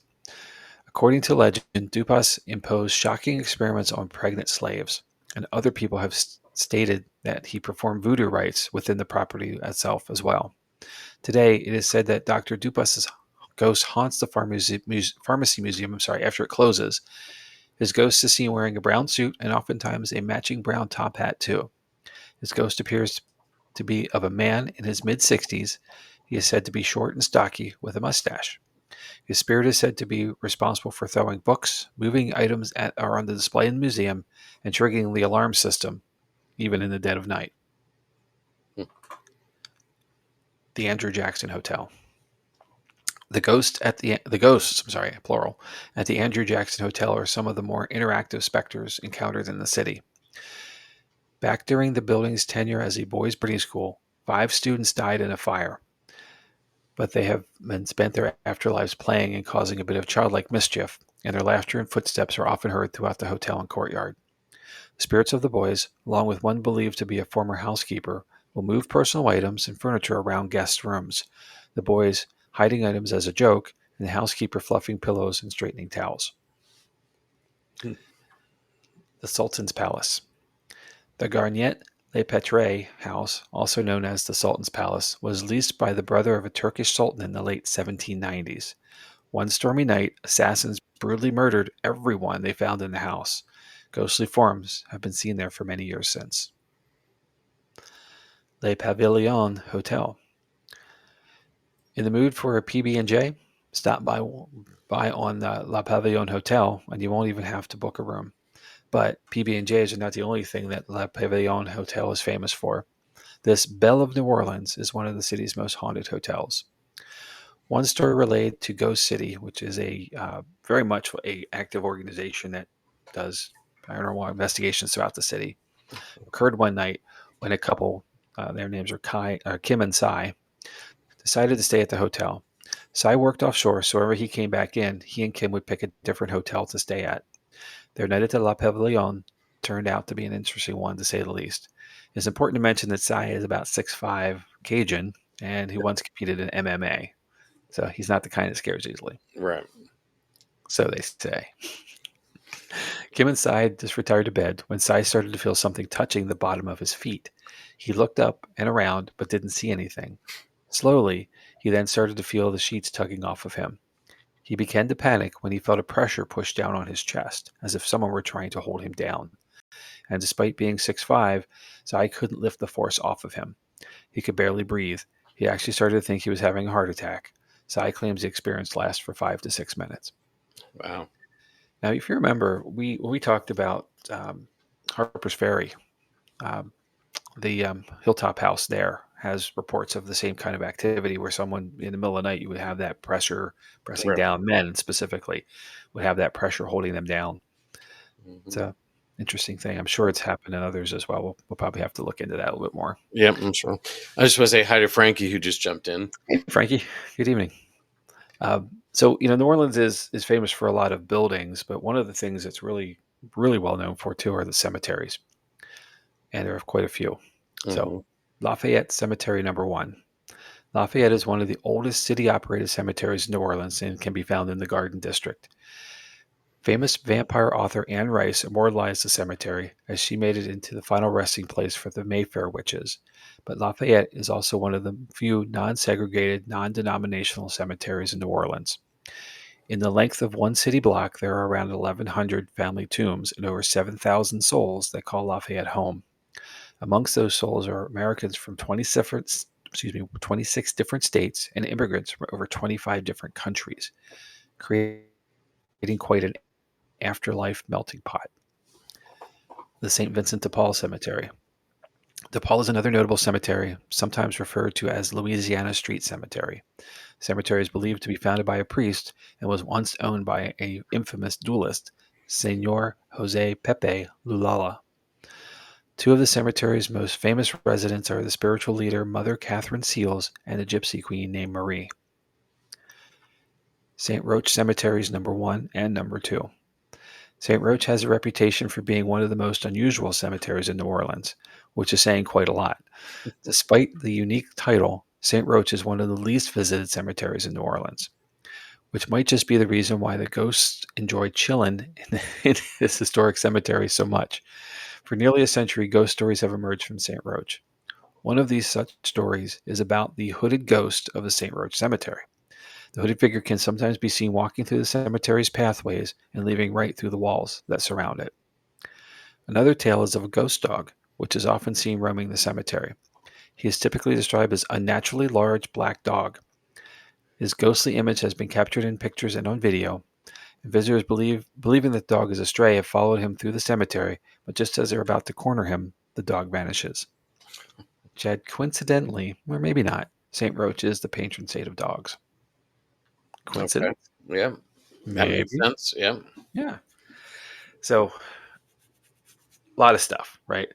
According to legend, Dupas imposed shocking experiments on pregnant slaves, and other people have stated that he performed voodoo rites within the property itself as well. Today, it is said that Dr. Dupas's ghost haunts the Pharmacy Museum after it closes. His ghost is seen wearing a brown suit and oftentimes a matching brown top hat too. His ghost appears to be of a man in his mid-60s. He is said to be short and stocky with a mustache. His spirit is said to be responsible for throwing books, moving items that are on the display in the museum, and triggering the alarm system, even in the dead of night. The Andrew Jackson Hotel. The ghosts, plural, at the Andrew Jackson Hotel are some of the more interactive specters encountered in the city. Back during the building's tenure as a boys' boarding school, 5 students died in a fire, but they have been spent their afterlives playing and causing a bit of childlike mischief, and their laughter and footsteps are often heard throughout the hotel and courtyard. The spirits of the boys, along with one believed to be a former housekeeper, will move personal items and furniture around guest rooms. The boys, hiding items as a joke, and the housekeeper fluffing pillows and straightening towels. Hmm. The Sultan's Palace. The Garnier Le Petre house, also known as the Sultan's Palace, was leased by the brother of a Turkish sultan in the late 1790s. One stormy night, assassins brutally murdered everyone they found in the house. Ghostly forms have been seen there for many years since. Le Pavillon Hotel. In the mood for a PB&J? Stop by on the La Pavillon Hotel, and you won't even have to book a room. But PB&Js are not the only thing that La Pavillon Hotel is famous for. This Belle of New Orleans is one of the city's most haunted hotels. One story related to Ghost City, which is a very much a active organization that does paranormal investigations throughout the city, occurred one night when a couple, their names are Kim and Cy, decided to stay at the hotel. Cy worked offshore, so whenever he came back in, he and Kim would pick a different hotel to stay at. Their night at the La Pavillon turned out to be an interesting one, to say the least. It's important to mention that Cy is about 6'5", Cajun, and he once competed in MMA. So he's not the kind that scares easily. Right. So they say. Kim and Cy just retired to bed when Cy started to feel something touching the bottom of his feet. He looked up and around, but didn't see anything. Slowly, he then started to feel the sheets tugging off of him. He began to panic when he felt a pressure push down on his chest, as if someone were trying to hold him down. And despite being 6'5", Cy couldn't lift the force off of him. He could barely breathe. He actually started to think he was having a heart attack. Cy claims the experience lasts for 5 to 6 minutes. Wow. Now, if you remember, we talked about Harper's Ferry. The Hilltop House there has reports of the same kind of activity where someone in the middle of the night, you would have that pressure pressing Right. down, men specifically would have that pressure holding them down. It's Mhm. a interesting thing. I'm sure it's happened in others as well. We'll probably have to look into that a little bit more. Yep, I'm sure. I just want to say hi to Frankie who just jumped in. Hey, Frankie, good evening. So New Orleans is famous for a lot of buildings, but one of the things that's really well known for too are the cemeteries, and there are quite a few. So Hmm. Lafayette Cemetery number one. Lafayette is one of the oldest city-operated cemeteries in New Orleans and can be found in the Garden District. Famous vampire author Anne Rice immortalized the cemetery as she made it into the final resting place for the Mayfair witches. But Lafayette is also one of the few non-segregated, non-denominational cemeteries in New Orleans. In the length of one city block, there are around 1,100 family tombs and over 7,000 souls that call Lafayette home. Amongst those souls are Americans from 26 different states and immigrants from over 25 different countries, creating quite an afterlife melting pot. The St. Vincent de Paul Cemetery. De Paul is another notable cemetery, sometimes referred to as Louisiana Street Cemetery. The cemetery is believed to be founded by a priest and was once owned by an infamous duelist, Senor Jose Pepe Lulala. Two of the cemetery's most famous residents are the spiritual leader Mother Catherine Seals and a gypsy queen named Marie. St. Roch Cemeteries number 1 and number 2. St. Roch has a reputation for being one of the most unusual cemeteries in New Orleans, which is saying quite a lot. Despite the unique title, St. Roch is one of the least visited cemeteries in New Orleans, which might just be the reason why the ghosts enjoy chilling in this historic cemetery so much. For nearly a century, ghost stories have emerged from St. Roch. One of these such stories is about the hooded ghost of the St. Roch Cemetery. The hooded figure can sometimes be seen walking through the cemetery's pathways and leaving right through the walls that surround it. Another tale is of a ghost dog, which is often seen roaming the cemetery. He is typically described as a unnaturally large black dog. His ghostly image has been captured in pictures and on video, and visitors believing that the dog is a stray have followed him through the cemetery, but just as they're about to corner him, the dog vanishes. Chad, coincidentally, or maybe not, St. Roch is the patron saint of dogs. Okay. Coincidence? Yeah, that makes Maybe. sense. Yeah. Yeah. So, a lot of stuff, right?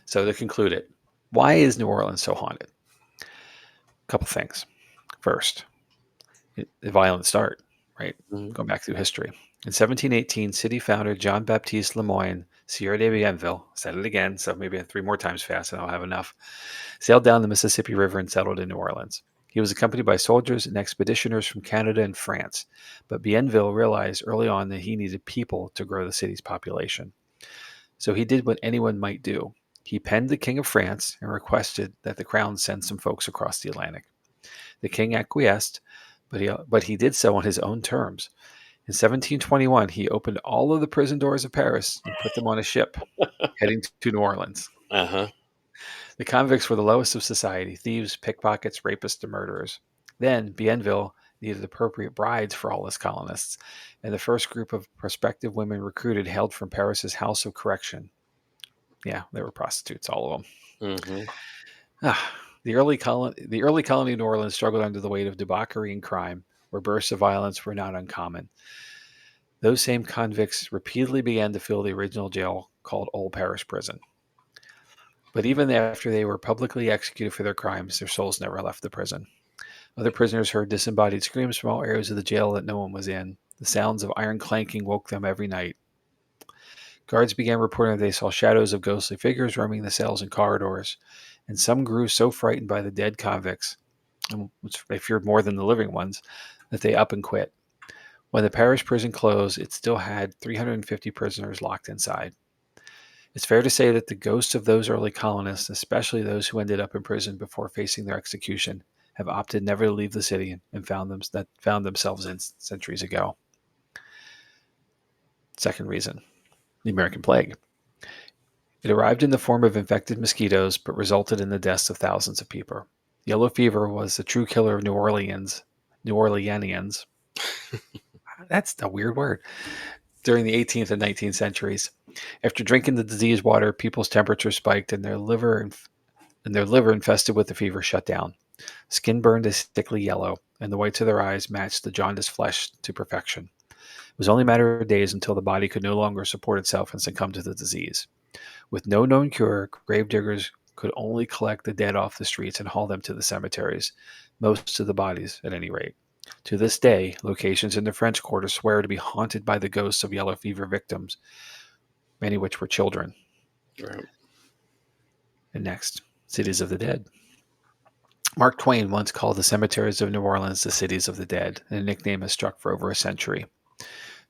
So, to conclude it, why is New Orleans so haunted? A couple things. First, the violent start, right? Mhm. Going back through history. In 1718, city founder John Baptiste Lemoyne, Sierra de Bienville, said it again, so maybe 3 more times fast and I'll have enough, sailed down the Mississippi River and settled in New Orleans. He was accompanied by soldiers and expeditioners from Canada and France, but Bienville realized early on that he needed people to grow the city's population. So he did what anyone might do. He penned the King of France and requested that the crown send some folks across the Atlantic. The king acquiesced, but he did so on his own terms. In 1721, he opened all of the prison doors of Paris and put them on a ship heading to New Orleans. Uh-huh. The convicts were the lowest of society: thieves, pickpockets, rapists, and murderers. Then Bienville needed appropriate brides for all his colonists, and the first group of prospective women recruited hailed from Paris's House of Correction. Yeah, they were prostitutes, all of them. Mm-hmm. The early colony of New Orleans struggled under the weight of debauchery and crime, where bursts of violence were not uncommon. Those same convicts repeatedly began to fill the original jail called Old Paris Prison. But even after they were publicly executed for their crimes, their souls never left the prison. Other prisoners heard disembodied screams from all areas of the jail that no one was in. The sounds of iron clanking woke them every night. Guards began reporting that they saw shadows of ghostly figures roaming the cells and corridors, and some grew so frightened by the dead convicts, which they feared more than the living ones, that they up and quit. When the Paris prison closed, it still had 350 prisoners locked inside. It's fair to say that the ghosts of those early colonists, especially those who ended up in prison before facing their execution, have opted never to leave the city and found themselves in centuries ago. Second reason, the American Plague. It arrived in the form of infected mosquitoes, but resulted in the deaths of thousands of people. Yellow fever was the true killer of New Orleanians. That's a weird word. During the 18th and 19th centuries, after drinking the diseased water, people's temperature spiked and their liver infested with the fever shut down. Skin burned a sickly yellow, and the whites of their eyes matched the jaundiced flesh to perfection. It was only a matter of days until the body could no longer support itself and succumb to the disease. With no known cure, gravediggers could only collect the dead off the streets and haul them to the cemeteries, most of the bodies at any rate. To this day, locations in the French Quarter swear to be haunted by the ghosts of yellow fever victims, many of which were children. Right. And next, cities of the dead. Mark Twain once called the cemeteries of New Orleans the cities of the dead, and the nickname has stuck for over a century.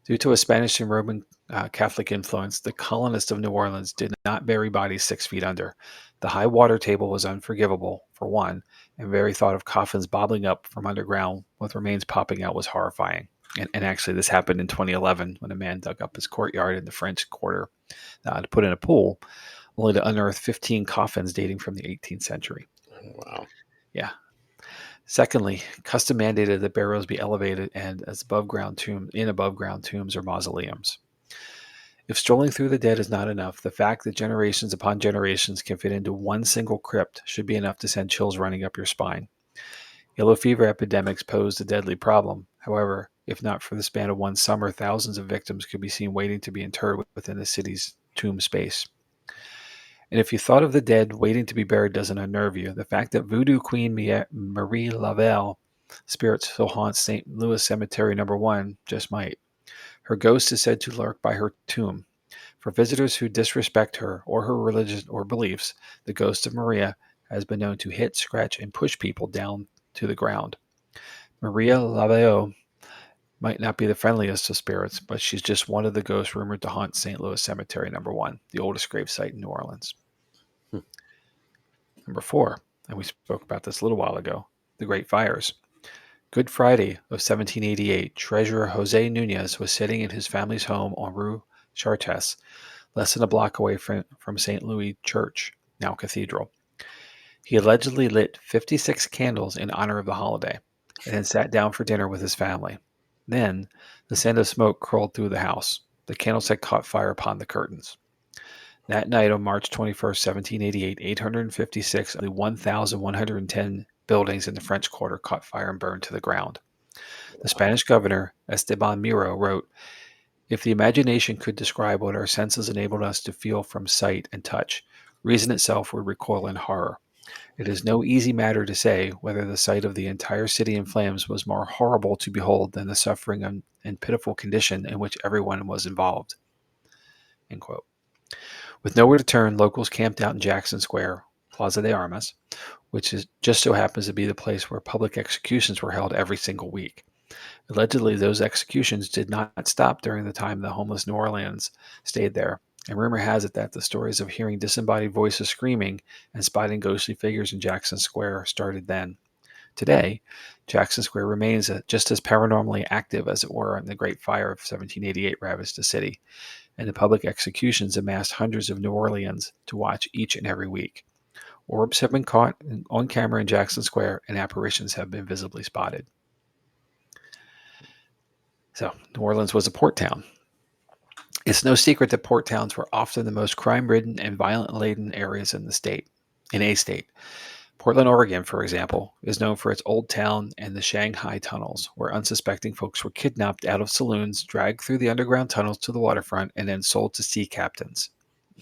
Due to a Spanish and Roman Catholic influence, the colonists of New Orleans did not bury bodies 6 feet under. The high water table was unforgivable, for one, and very thought of coffins bobbling up from underground with remains popping out was horrifying. And actually, this happened in 2011 when a man dug up his courtyard in the French Quarter to put in a pool, only to unearth 15 coffins dating from the 18th century. Wow. Yeah. Secondly, custom mandated that burials be elevated and as above ground tombs or mausoleums. If strolling through the dead is not enough, the fact that generations upon generations can fit into one single crypt should be enough to send chills running up your spine. Yellow fever epidemics posed a deadly problem. However, if not for the span of one summer, thousands of victims could be seen waiting to be interred within the city's tomb space. And if you thought of the dead waiting to be buried doesn't unnerve you, the fact that voodoo queen Marie Lavel spirits still haunt St. Louis Cemetery Number 1 just might. Her ghost is said to lurk by her tomb. For visitors who disrespect her or her religion or beliefs, the ghost of Maria has been known to hit, scratch, and push people down to the ground. Maria Lavel might not be the friendliest of spirits, but she's just one of the ghosts rumored to haunt St. Louis Cemetery Number 1, the oldest grave site in New Orleans. Hmm. Number 4, and we spoke about this a little while ago, the Great Fires. Good Friday of 1788, Treasurer Jose Nunez was sitting in his family's home on Rue Chartres, less than a block away from St. Louis Church, now cathedral. He allegedly lit 56 candles in honor of the holiday and then sat down for dinner with his family. Then, the scent of smoke curled through the house. The candles had caught fire upon the curtains. That night on March 21st, 1788, 856 of the 1,110 buildings in the French Quarter caught fire and burned to the ground. The Spanish governor, Esteban Miro, wrote, "If the imagination could describe what our senses enabled us to feel from sight and touch, reason itself would recoil in horror. It is no easy matter to say whether the sight of the entire city in flames was more horrible to behold than the suffering and pitiful condition in which everyone was involved." End quote. With nowhere to turn, locals camped out in Jackson Square, Plaza de Armas, which is just so happens to be the place where public executions were held every single week. Allegedly, those executions did not stop during the time the homeless New Orleans stayed there. And rumor has it that the stories of hearing disembodied voices screaming and spotting ghostly figures in Jackson Square started then. Today, Jackson Square remains just as paranormally active as it were when the Great Fire of 1788 ravaged the city, and the public executions amassed hundreds of New Orleans to watch each and every week. Orbs have been caught on camera in Jackson Square, and apparitions have been visibly spotted. So, New Orleans was a port town. It's no secret that port towns were often the most crime-ridden and violent-laden areas in a state. Portland, Oregon, for example, is known for its Old Town and the Shanghai tunnels, where unsuspecting folks were kidnapped out of saloons, dragged through the underground tunnels to the waterfront, and then sold to sea captains.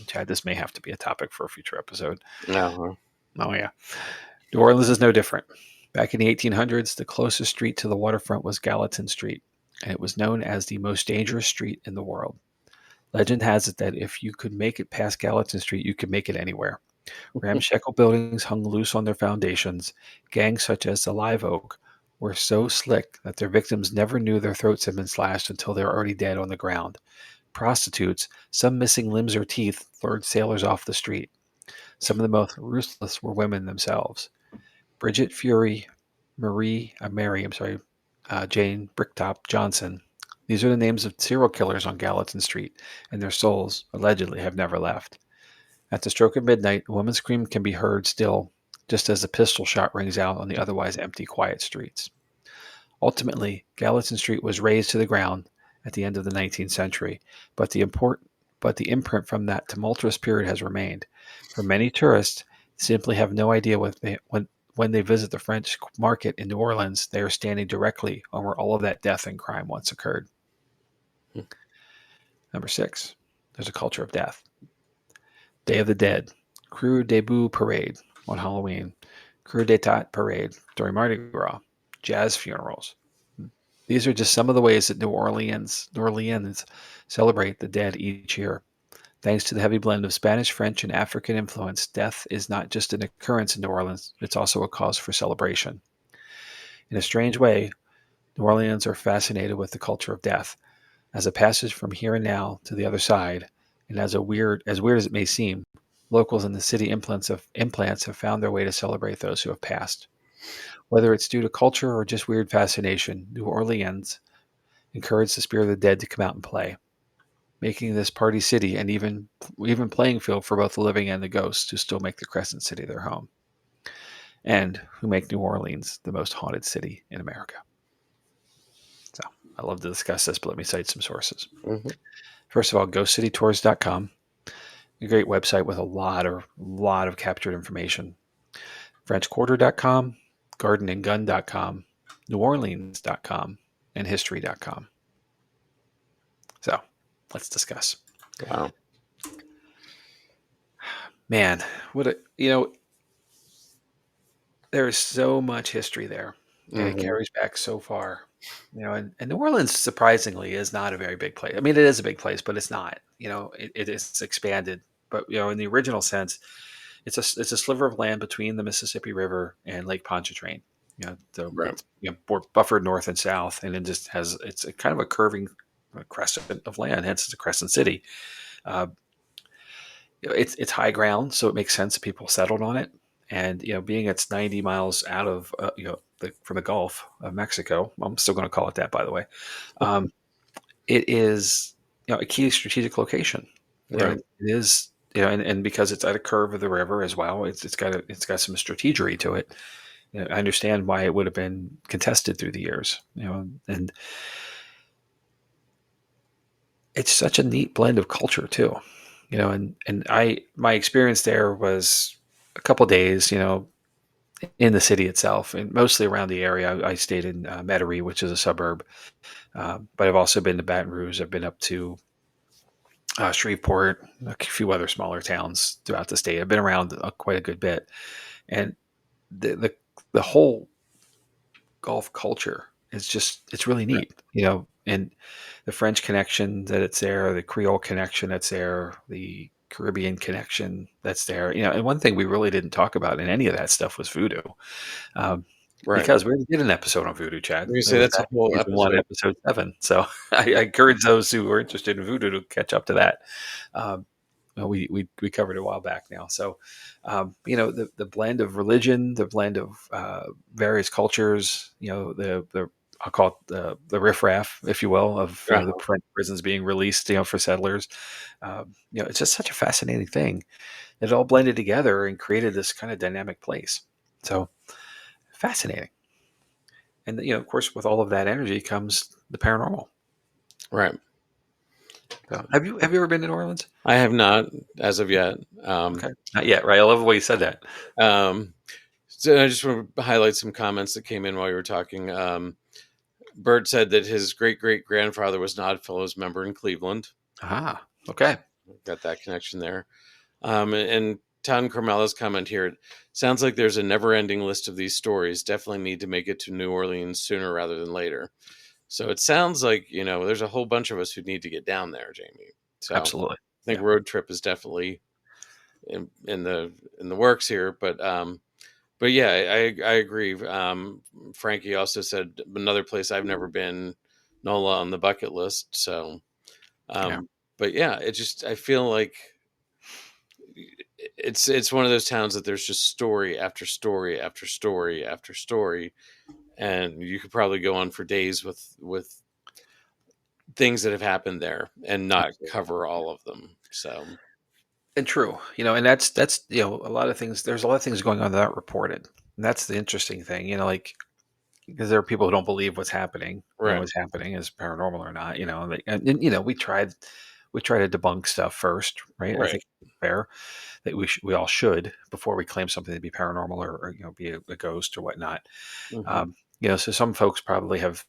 Chad, this may have to be a topic for a future episode. No. Oh, yeah. New Orleans is no different. Back in the 1800s, the closest street to the waterfront was Gallatin Street, and it was known as the most dangerous street in the world. Legend has it that if you could make it past Gallatin Street, you could make it anywhere. Ramshackle buildings hung loose on their foundations. Gangs such as the Live Oak were so slick that their victims never knew their throats had been slashed until they were already dead on the ground. Prostitutes, some missing limbs or teeth, lured sailors off the street. Some of the most ruthless were women themselves. Bridget Fury, Jane Bricktop Johnson. These are the names of serial killers on Gallatin Street, and their souls, allegedly, have never left. At the stroke of midnight, a woman's scream can be heard still, just as a pistol shot rings out on the otherwise empty, quiet streets. Ultimately, Gallatin Street was razed to the ground at the end of the 19th century, but the imprint from that tumultuous period has remained. For many tourists, simply have no idea when they visit the French market in New Orleans, they are standing directly on where all of that death and crime once occurred. Number 6, there's a culture of death. Day of the Dead, Crew Debut Parade on Halloween, Crew d'Etat Parade during Mardi Gras, jazz funerals. These are just some of the ways that New Orleans celebrate the dead each year. Thanks to the heavy blend of Spanish, French, and African influence, death is not just an occurrence in New Orleans, it's also a cause for celebration. In a strange way, New Orleans are fascinated with the culture of death as a passage from here and now to the other side, and as weird as it may seem, locals in the city implants have found their way to celebrate those who have passed. Whether it's due to culture or just weird fascination, New Orleans encouraged the spirit of the dead to come out and play, making this party city and even playing field for both the living and the ghosts who still make the Crescent City their home, and who make New Orleans the most haunted city in America. So I love to discuss this, but let me cite some sources. Mm-hmm. First of all, ghostcitytours.com, a great website with a lot of captured information. FrenchQuarter.com, GardenandGun.com, NewOrleans.com, and History.com. So let's discuss. Wow. Man, there's so much history there, and it Mm-hmm. carries back so far. And New Orleans surprisingly is not a very big place. I mean, it is a big place, but it's not. It is expanded. But in the original sense, it's a sliver of land between the Mississippi River and Lake Pontchartrain. So Right. it's buffered north and south, and it just has it's a kind of a curving crescent of land. Hence, it's a crescent city. Uh, it's high ground, so it makes sense that people settled on it. And being it's 90 miles out of from the Gulf of Mexico, I'm still going to call it that, by the way. Um, it is a key strategic location. Right. It is and because it's at a curve of the river as well, it's got some strategery to it. I understand why it would have been contested through the years. And it's such a neat blend of culture too. And my experience there was a couple days. In the city itself, and mostly around the area. I stayed in Metairie, which is a suburb, but I've also been to Baton Rouge. I've been up to Shreveport, a few other smaller towns throughout the state. I've been around quite a good bit, and the whole Gulf culture is it's really Right. neat, and the French connection that it's there, the Creole connection that's there, the Caribbean connection that's there. And one thing we really didn't talk about in any of that stuff was voodoo, um, Right. because we already did an episode on voodoo, Chad. You It say was that's a back in whole season one, episode. episode 7. So I encourage those who are interested in voodoo to catch up to that. Um, we covered it a while back now. So, the blend of religion, the blend of various cultures, the I'll call it the riffraff, if you will, of the Uh-huh. prisons being released, for settlers. It's just such a fascinating thing. It all blended together and created this kind of dynamic place. So fascinating. And of course, with all of that energy comes the paranormal. Right. So, have you ever been to New Orleans? I have not as of yet. Okay, not yet, right? I love the way you said that. Um, so I just want to highlight some comments that came in while you were talking. Bert said that his great great grandfather was an Oddfellows member in Cleveland. Ah, okay. Got that connection there. And Todd Carmela's comment here sounds like there's a never ending list of these stories. Definitely need to make it to New Orleans sooner rather than later. So it sounds like, there's a whole bunch of us who need to get down there, Jamie. So I Absolutely. think Yeah. road trip is definitely in the works here. But yeah, I agree. Frankie also said another place I've never been, NOLA on the bucket list. So, Yeah. but yeah, I feel like it's one of those towns that there's just story after story after story after story, and you could probably go on for days with things that have happened there and not Absolutely. cover all of them. So, And true. And that's a lot of things. There's a lot of things going on that aren't reported. And that's the interesting thing. Because there are people who don't believe what's happening. right, What's happening is paranormal or not. And we try to debunk stuff first, right? I right, think it's fair that we all should before we claim something to be paranormal or be a ghost or whatnot. hmm So some folks probably have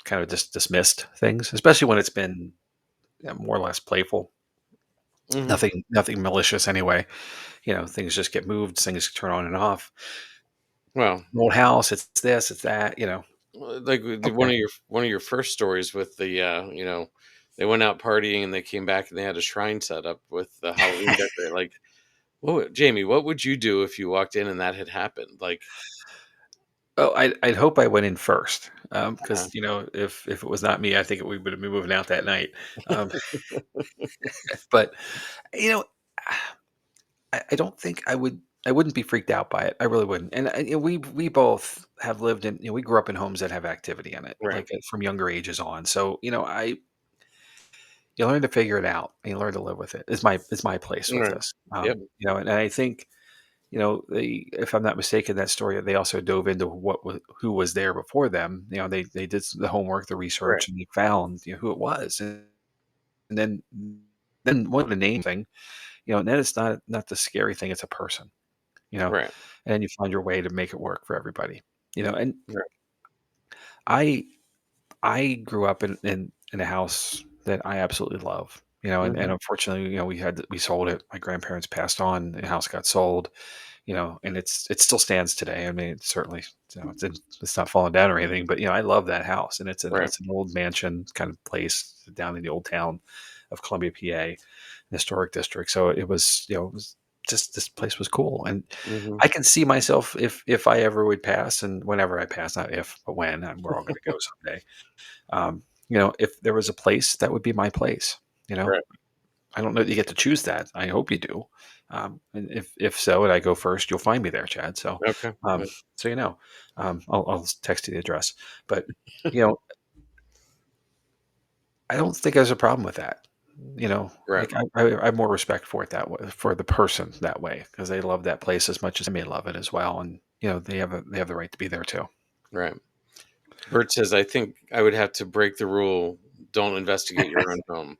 kind of just dismissed things, especially when it's been more or less playful. hmm Nothing malicious anyway. Things just get moved, things turn on and off. well, Old house, it's this, it's that. like Okay. one of your first stories with the they went out partying and they came back and they had a shrine set up with the Halloween decorate. Like, Jamie, what would you do if you walked in and that had happened? Like, Oh, I'd hope I went in first, uh, because if it was not me, I think we would have been moving out that night. Um, but you know, I don't think I would. I wouldn't be freaked out by it. I really wouldn't. And we both have lived in. We grew up in homes that have activity in it, right, like from younger ages on. So I you learn to figure it out and you learn to live with it. Is my place with right, this. yep, And I think if I'm not mistaken, that story they also dove into who was there before them. They did the homework, the right, research, and they found who it was, and then one of the name thing, and then it's not the scary thing; it's a person, you know, right, and you find your way to make it work for everybody, And right, I I grew up in a house that I absolutely love. And hmm unfortunately, we sold it. My grandparents passed on. The house got sold, and it still stands today. I mean, it's certainly, it's not falling down or anything, but I love that house, and right, it's an old mansion kind of place down in the old town of Columbia, PA, historic district. So it was just this place was cool, and hmm I can see myself if I ever would pass, and whenever I pass, not if, but when, and we're all going to go someday. If there was a place, that would be my place. You know, right, I don't know that you get to choose that. I hope you do. And if so, and I go first, you'll find me there, Chad. So, okay, um, so I'll text you the address. But you know, I don't think there's a problem with that. right, Like I have more respect for it that way, for the person that way, because they love that place as much as I may love it as well, and they have the right to be there too. right. Bert says, I think I would have to break the rule. Don't investigate your own home.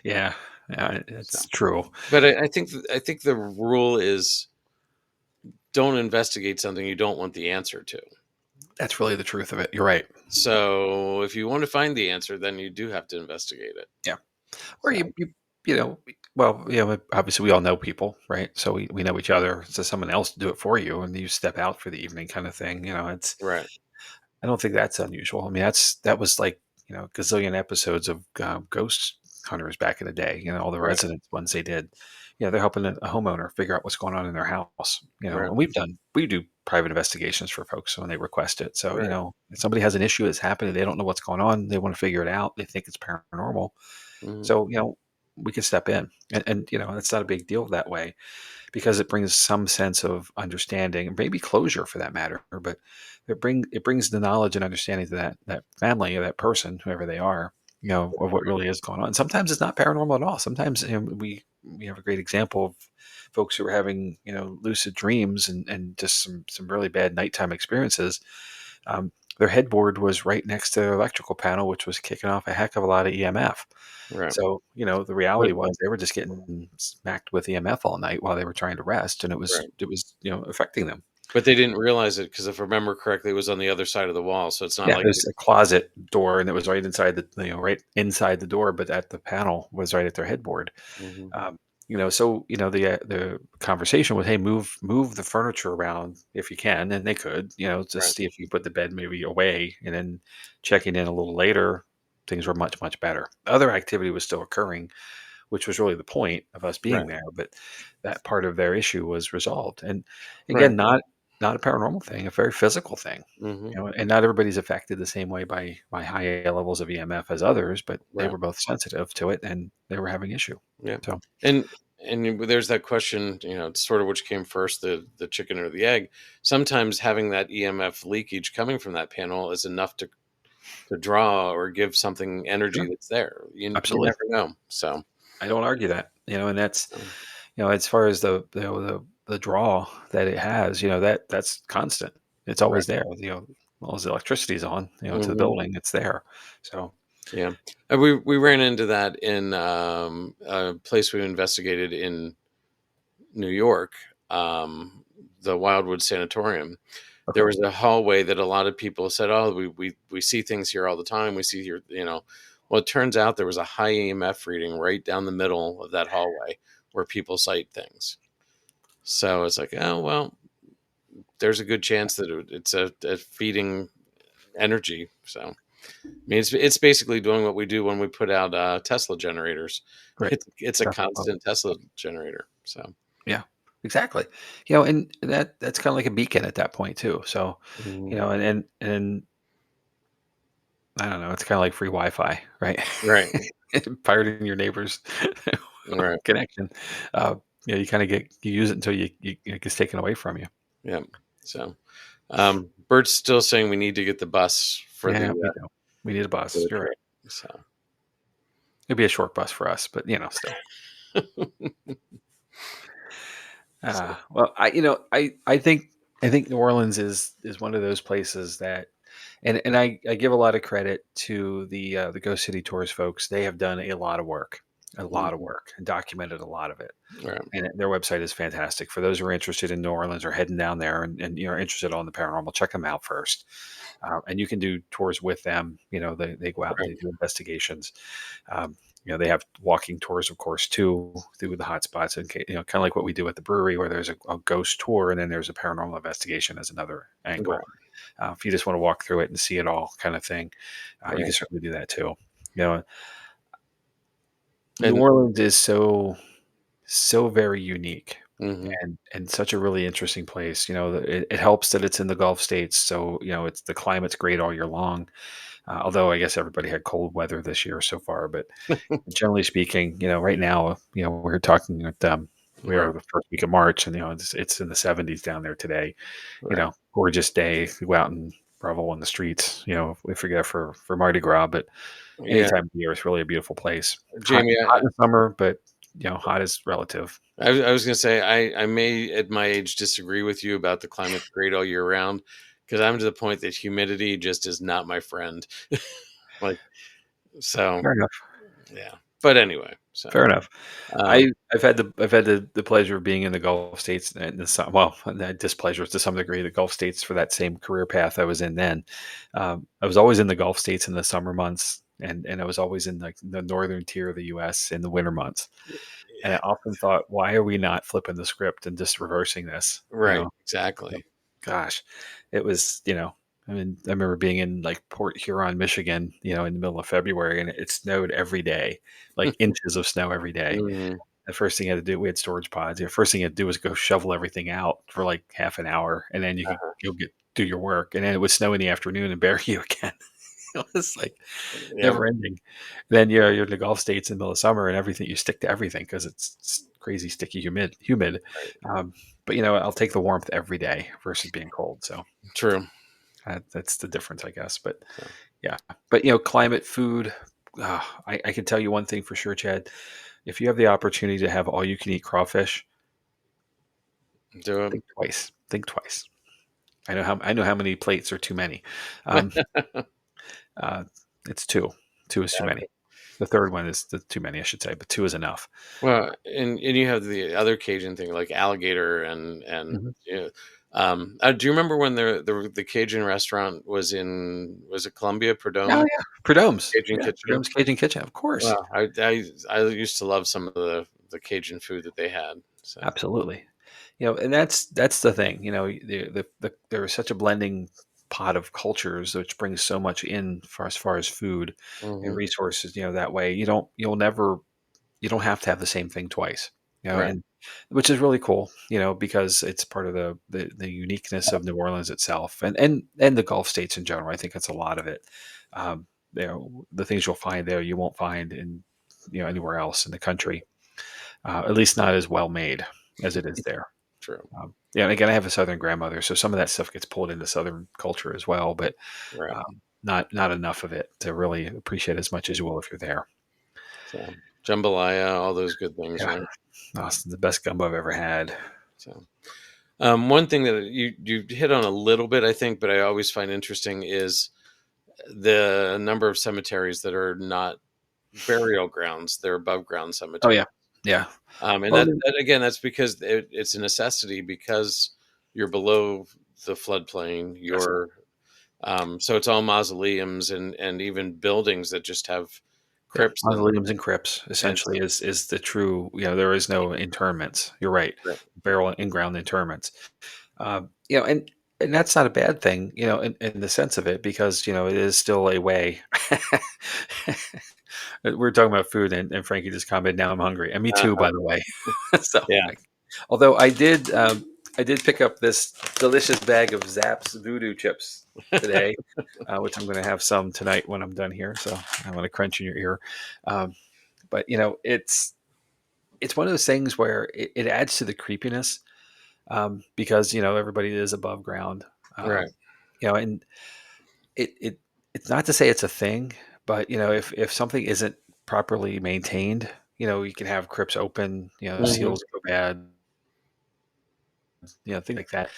Yeah, yeah, So, it's true. but I think the rule is don't investigate something you don't want the answer to. That's really the truth of it. You're right. So if you want to find the answer, then you do have to investigate it. Yeah. Or So well, obviously we all know people, right? So we know each other. So someone else to do it for you, and you step out for the evening, kind of thing. right, I don't think that's unusual. I mean, that was like gazillion episodes of Ghost Hunters back in the day. All the right, residents ones they did. they're helping a homeowner figure out what's going on in their house. Right. And we do private investigations for folks when they request it. So, Right. if somebody has an issue that's happening, they don't know what's going on, they want to figure it out, they think it's paranormal. Mhm. So, we can step in, and it's not a big deal that way, because it brings some sense of understanding and maybe closure for that matter. But it brings the knowledge and understanding to that family or that person, whoever they are, of what really is going on. Sometimes it's not paranormal at all. Sometimes we have a great example of folks who are having lucid dreams and just some really bad nighttime experiences. Um, their headboard was right next to their electrical panel, which was kicking off a heck of a lot of EMF. Right. So, the But reality was they were just getting smacked with EMF all night while they were trying to rest, and it was right. it was, affecting them. But they didn't realize it because if I remember correctly, it was on the other side of the wall, so it's not Yeah, like there's a closet door, and it was right inside right inside the door, but at the panel was right at their headboard. Mhm. Um, so the conversation was, hey, move the furniture around if you can, and they could, just Right. see if you put the bed maybe away, and then checking in a little later, things were much much better. Other activity was still occurring, which was really the point of us being Right. there. But that part of their issue was resolved. And Right. again, not a paranormal thing, a very physical thing. Mhm. And not everybody's affected the same way by high levels of EMF as others, but they Right. were both sensitive to it and they were having issue. Yeah. So And there's that question, it's sort of which came first, the chicken or the egg. Sometimes having that EMF leakage coming from that panel is enough to draw or give something energy sure, that's there. You absolutely. never know. So, I don't argue that. And that's um, as far as the draw that it has, that's constant. It's right. always there. Well as the electricity's on, to the Mhm. building, it's there. So Yeah. We ran into that in a place we investigated in New York, the Wildwood Sanatorium. There okay. was a hallway that a lot of people said, "Oh, we see things here all the time. We see here, Well, it turns out there was a high EMF reading right down the middle of that hallway where people cite things. So it's like, oh well, there's a good chance that it's a feeding energy. So I mean, it's basically doing what we do when we put out Tesla generators. Great. It's a Definitely. constant Tesla generator. So Yeah, exactly. And that's kind of like a beacon at that point too. So, mhm. and I don't know, it's kind of like free Wi-Fi, right? Right, Pirating your neighbor's right, connection. Uh, you kind of you use it until it gets taken away from you. yeah. So Bert's still saying we need to get the bus Yeah, we do. We need a for bus. the You're right. trip. So It'd be a short bus for us, but still. so Well, I think New Orleans is one of those places that, and I give a lot of credit to the Ghost City Tours folks. They have done a lot of mhm, work, and documented a lot of it. right, And their website is fantastic for those who are interested in New Orleans or heading down there, and are interested on the paranormal. Check them out first, and you can do tours with them. They go out and they right, do investigations. Um, they have walking tours, of course, too, through the hot spots, and kind of like what we do at the brewery, where there's a ghost tour, and then there's a paranormal investigation as another angle. right, If you just want to walk through it and see it all, kind of thing, you can right. certainly do that too. You know, New And Orleans is so very unique, mhm, and such a really interesting place. It helps that it's in the Gulf states, so it's the climate's great all year long. Although I guess everybody had cold weather this year so far, but generally speaking, right now, we're talking at we right, are the first week of March, and it's in the 70s down there today. right. Gorgeous day. We go out and revel in the streets. We forget for Mardi Gras, but any Yeah, time of year, it's really a beautiful place. Hot, Jamie, hot in the summer, but hot is relative. I was gonna say I may at my age disagree with you about the climate's great all year round because I'm to the point that humidity just is not my friend. Like so, Fair enough. yeah. But anyway, Fair enough. um, I've had the pleasure of being in the Gulf states, and not displeasure to some degree, the Gulf states for that same career path I was in then. I was always in the Gulf states in the summer months, and I was always in like the northern tier of the U.S. in the winter months. And I yeah, often thought, why are we not flipping the script and just reversing this? right, Oh, exactly. gosh, it was. I mean, I remember being in like Port Huron, Michigan, in the middle of February, and it snowed every day, like inches of snow every day. Mhm. the first thing you had to do, we had storage pods. The first thing you had to do was go shovel everything out for like half an hour, and then you could Uh-huh. you'll get do your work, and then it would snow in the afternoon and bury you again. It was like Yep. never ending. Then you're in the Gulf states in the middle of summer, and everything you stick to everything because it's crazy sticky, humid. Right. Um, but I'll take the warmth every day versus being cold. So True. that's the difference, I guess. But So, yeah, but climate, food. I can tell you one thing for sure, Chad. If you have the opportunity to have all you can eat crawfish, do think twice. Think twice. I know how many plates are too many. Um, it. uh, it's two. Two is too many. The third one is too many, I should say, but two is enough. Well, and you have the other Cajun thing like alligator and Mhm. you know, do you remember when the Cajun restaurant was it Columbia Oh Prudhomme yeah, Prudhomme's. Cajun Yeah, Kitchen? Prudhomme's Cajun Kitchen, of course. Wow, I used to love some of the Cajun food that they had. So, Absolutely. And that's the thing. There is such a blending pot of cultures which brings so much in for as far as food and hmm, resources. That way you don't have to have the same thing twice. right, And which is really cool. Because it's part of the uniqueness of New Orleans itself and the Gulf states in general. I think that's a lot of it. The things you'll find there you won't find in anywhere else in the country, at least not as well made as it is there. true, Yeah, and again, I have a Southern grandmother, so some of that stuff gets pulled into Southern culture as well, but right. not enough of it to really appreciate as much as you will if you're there. So jambalaya, all those good things, Yeah, right? it's the best gumbo I've ever had. So, one thing that you hit on a little bit, I think, but I always find interesting is the number of cemeteries that are not burial grounds; they're above ground Oh cemeteries. yeah, yeah. And Well, that again, that's because it's a necessity because you're below the floodplain. yes, So it's all mausoleums and even buildings that just have yeah. crypts in them. Mausoleums and crypts And essentially is the true. There is no interments. You're right. right, Barrel in ground interments. And that's not a bad thing, in the sense of it, because it is still a way. We're talking about food, and Frankie just commented, "Now I'm hungry," and me too, uh-huh, by the way. So, yeah, although I did pick up this delicious bag of Zapp's Voodoo chips today, which I'm going to have some tonight when I'm done here. So I want to crunch in your ear, um, but it's one of those things where it adds to the creepiness, because everybody is above ground, right, and it's not to say it's a thing, but if something isn't properly maintained, you can have crypts open, hmm, seals go bad, things like that.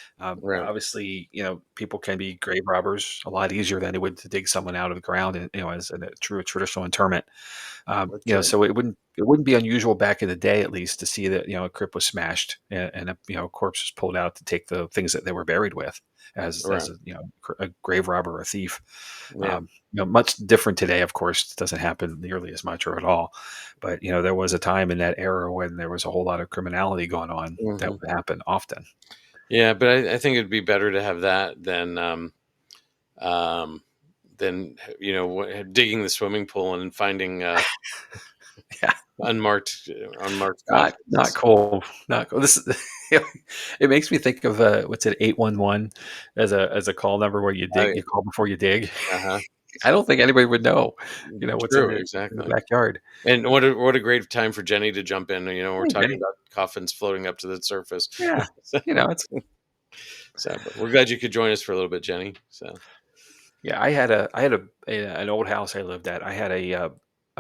right. Obviously, people can be grave robbers a lot easier than it would to dig someone out of the ground, and as a true traditional interment. That's it. So it wouldn't be unusual back in the day, at least, to see that a crypt was smashed, and a corpse was pulled out to take the things that they were buried with, as Right. a grave robber or a thief. Yeah. Much different today, of course. It doesn't happen nearly as much or at all. But there was a time in that era when there was a whole lot of criminality going on that Hmm. would happen often. Yeah, but I think it'd be better to have that um, than digging the swimming pool and finding Yeah, unmarked not coffins. cool. Not cool. This is, it makes me think of what's it, 811 as a call number where you call before you dig. Uh-huh. I don't think anybody would know, what's in True, the exactly. backyard. And what a great time for Jenny to jump in. We're Hey, talking Jenny. about coffins floating up to the surface. Yeah, So, it's but we're glad you could join us for a little bit, Jenny. So, yeah. I had an old house I lived at. I had a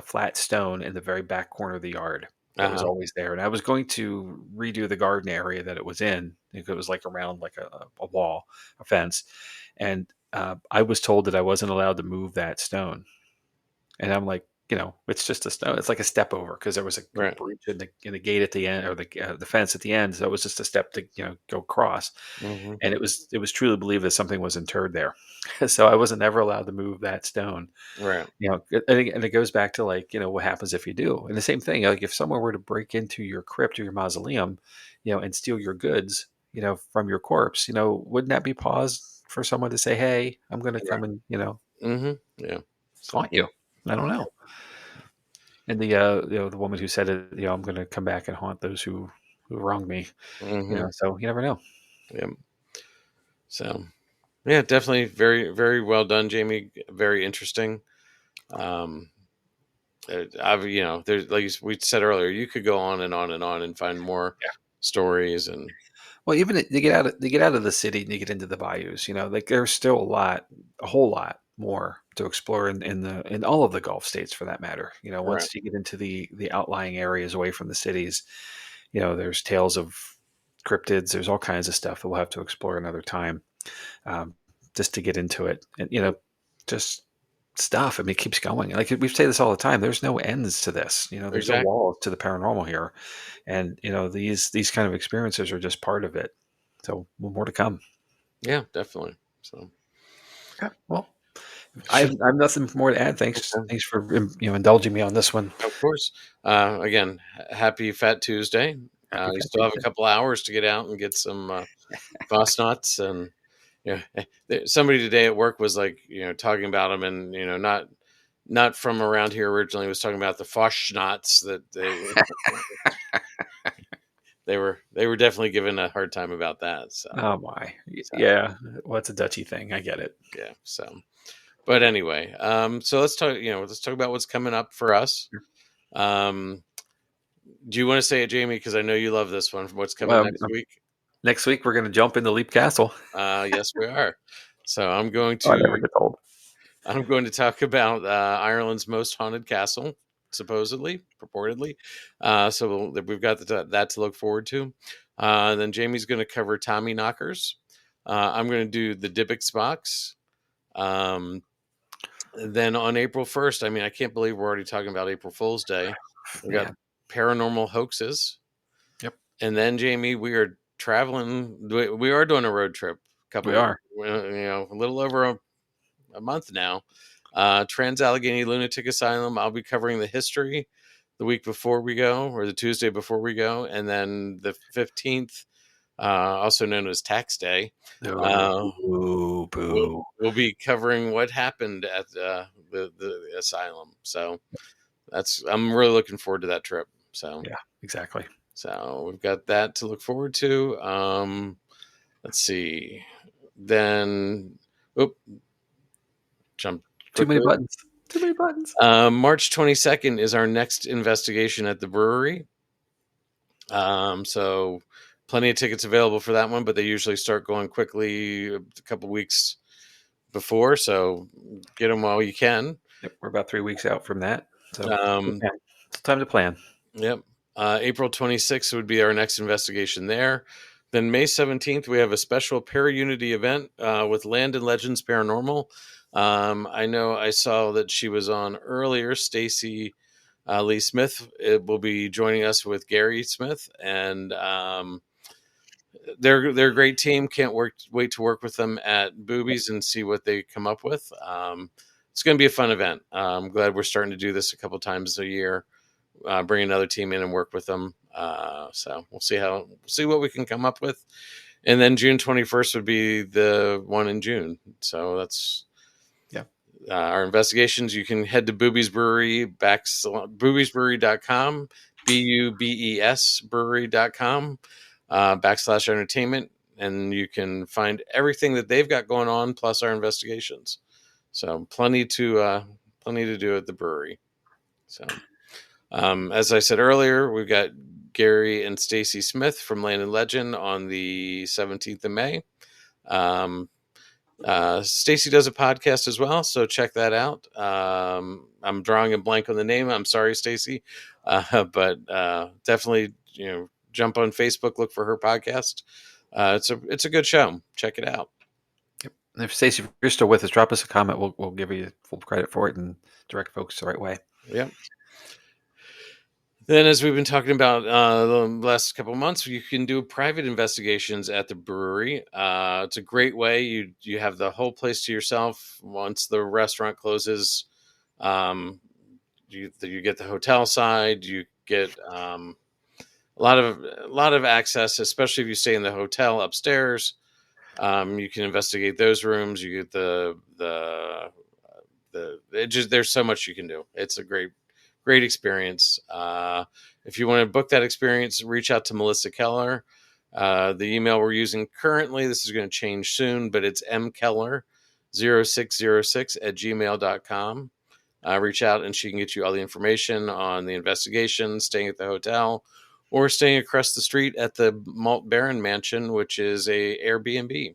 flat stone in the very back corner of the yard that was uh-huh. always there, and I was going to redo the garden area that it was in. It was like around like a wall, a fence, and I was told that I wasn't allowed to move that stone. And I'm like, it's just a stone. It's like a step over because there was a Right. breach in the gate at the end, or the fence at the end. So it was just a step to go across. Hmm. And it was truly believed that something was interred there. So I wasn't ever allowed to move that stone. Right. And it goes back to, like, what happens if you do. And the same thing, like if someone were to break into your crypt or your mausoleum, and steal your goods, from your corpse, wouldn't that be pause for someone to say, "Hey, I'm going to Right. come and Hmm. Yeah. So, haunt you"? I don't know. And the woman who said it, I'm going to come back and haunt those who wronged me. Hmm. So you never know. Yeah. So yeah, definitely very, very well done, Jamie. Very interesting. Um, there's like we said earlier, you could go on and on and on and find more stories and Well, even they get out of the city and you get into the bayous. Like there's still a whole lot more to explore in all of the Gulf states for that matter. right. Once you get into the outlying areas away from the cities, there's tales of cryptids. There's all kinds of stuff that we'll have to explore another time, um, just to get into it. And just stuff. I mean, it keeps going. Like we say this all the time. There's no ends to this. There's no Exactly. walls to the paranormal here, and these kind of experiences are just part of it. So more to come. Yeah, definitely. So Okay. Well, I have nothing more to add. Thanks for indulging me on this one. of course. Again, happy Fat Tuesday. Happy You Fat still have a Tuesday. couple hours to get out and get some Fosnuts and somebody today at work was like talking about them and not from around here originally was talking about the Fosschnotts that they were definitely given a hard time about that. So Oh my, so yeah. Well, it's a Dutchy thing. I get it. yeah. So but anyway, so let's talk about what's coming up for us. Um, do you want to say it, Jamie? Because I know you love this one. What's coming Well, next week? next week we're going to jump into Leap Castle. Yes, we are. So Oh, I never get told. I'm going to talk about Ireland's most haunted castle, supposedly, purportedly. So we've got that to look forward to. Then Jamie's going to cover Tommy Knockers. I'm going to do the Dybbuk's box. Um, then on April 1st, I mean, I can't believe we're already talking about April Fool's Day. We got Man. paranormal hoaxes. Yep. And then, Jamie, we are traveling. We are doing a road trip. We are. A little over a month now. Trans Allegheny Lunatic Asylum. I'll be covering the history the week before we go, or the Tuesday before we go, and then the 15th, also known as Tax Day. Oh, Uh, boo, we'll boo. we'll be covering what happened at the asylum. So I'm really looking forward to that trip. So Yeah, exactly. so we've got that to look forward to. Let's see. Then, oop, jump Too many quickly. buttons. Too many buttons. March 22nd is our next investigation at the brewery. So plenty of tickets available for that one, but they usually start going quickly a couple weeks before. So get them while you can. Yep, we're about 3 weeks out from that. So Um, yeah, it's time to plan. yep. April 26th would be our next investigation there. Then May 17th, we have a special Para-Unity event with Land and Legends Paranormal. I know I saw that she was on earlier, Stacy Lee Smith will be joining us with Gary Smith, and they're a great team. Can't wait to work with them at Boobies and see what they come up with. It's going to be a fun event. I'm glad we're starting to do this a couple times a year. Bring another team in and work with them. So we'll see what we can come up with. And then June 21st would be the one in June. So that's Yeah. our investigations. You can head to Boobies Brewery, boobiesbrewery.com, BUBES brewery.com, / entertainment. And you can find everything that they've got going on, plus our investigations. So plenty to do at the brewery. So, as I said earlier, we've got Gary and Stacy Smith from Land and Legend on the 17th of May. Stacy does a podcast as well, so check that out. I'm drawing a blank on the name. I'm sorry, Stacy, but definitely jump on Facebook, look for her podcast. It's a good show. Check it out. Yep. And if Stacey, if you're still with us, drop us a comment. We'll give you full credit for it and direct folks the right way. Yeah. Then, as we've been talking about the last couple of months, you can do private investigations at the brewery. It's a great way. You have the whole place to yourself. Once the restaurant closes, you get the hotel side. You get a lot of access, especially if you stay in the hotel upstairs. You can investigate those rooms. You get there's so much you can do. It's a great great experience. If you want to book that experience, reach out to Melissa Keller. The email we're using currently, this is going to change soon, but it's mkeller0606@gmail.com. Reach out and she can get you all the information on the investigation, staying at the hotel, or staying across the street at the Malt Baron Mansion, which is a Airbnb.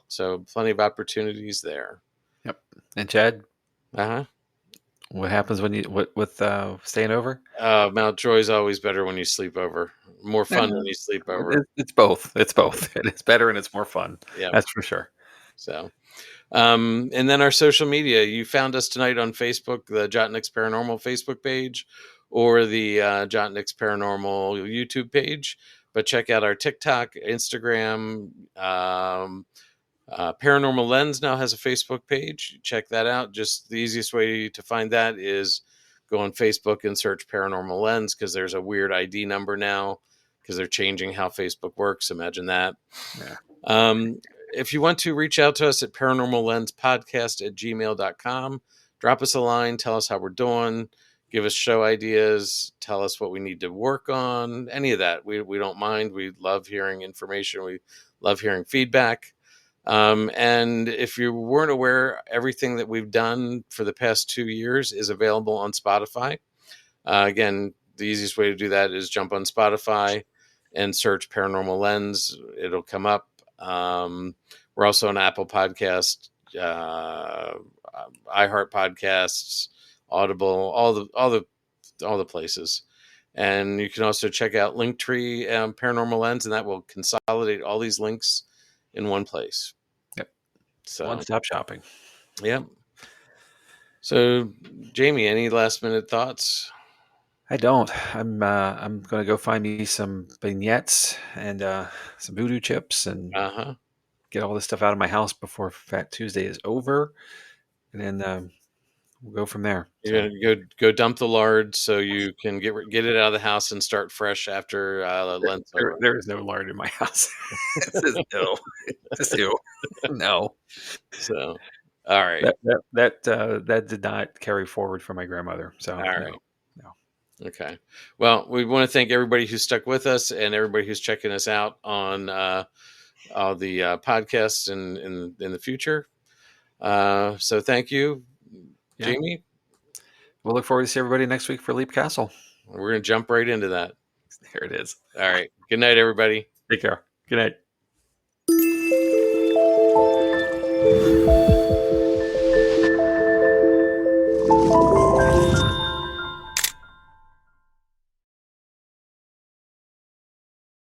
So plenty of opportunities there. Yep. And Chad, Uh-huh. what happens when you with staying over? Mount Joy's always better when you sleep over. More Eh, fun when you sleep over. it's both. It's both. It's better and it's more fun. Yeah. That's for sure. So, and then our social media. You found us tonight on Facebook, the Jotniks Paranormal Facebook page, or the Jotniks Paranormal YouTube page. But check out our TikTok, Instagram. Paranormal Lens now has a Facebook page. Check that out. Just the easiest way to find that is go on Facebook and search Paranormal Lens, because there's a weird ID number now because they're changing how Facebook works. Imagine that. Yeah. Um, if you want to reach out to us at paranormallenspodcast@gmail.com, drop us a line, tell us how we're doing, give us show ideas, tell us what we need to work on, any of that. We don't mind. We love hearing information. We love hearing feedback. And if you weren't aware, everything that we've done for the past 2 years is available on Spotify. Again, the easiest way to do that is jump on Spotify and search Paranormal Lens. It'll come up. We're also on Apple Podcast, iHeart Podcasts, Audible, all the places. And you can also check out Linktree, Paranormal Lens, and that will consolidate all these links in one place. Yep. So, One-stop shopping. yeah. So, Jamie, any last minute thoughts? I don't. I'm gonna go find me some vignettes and some voodoo chips and Uh huh. get all this stuff out of my house before Fat Tuesday is over, and then we'll go from there. You're So gonna go dump the lard so you can get it out of the house and start fresh after Lent's over. there is no lard in my house. It says no. Just ew. No. So, all right, That did not carry forward from my grandmother. all So no, right, no. okay. Well, we want to thank everybody who stuck with us and everybody who's checking us out on all the podcasts in the future. So, thank you, Yeah. Jamie. We'll look forward to see everybody next week for Leap Castle. We're gonna jump right into that. There it is. All right. Good night, everybody. Take care. Good night.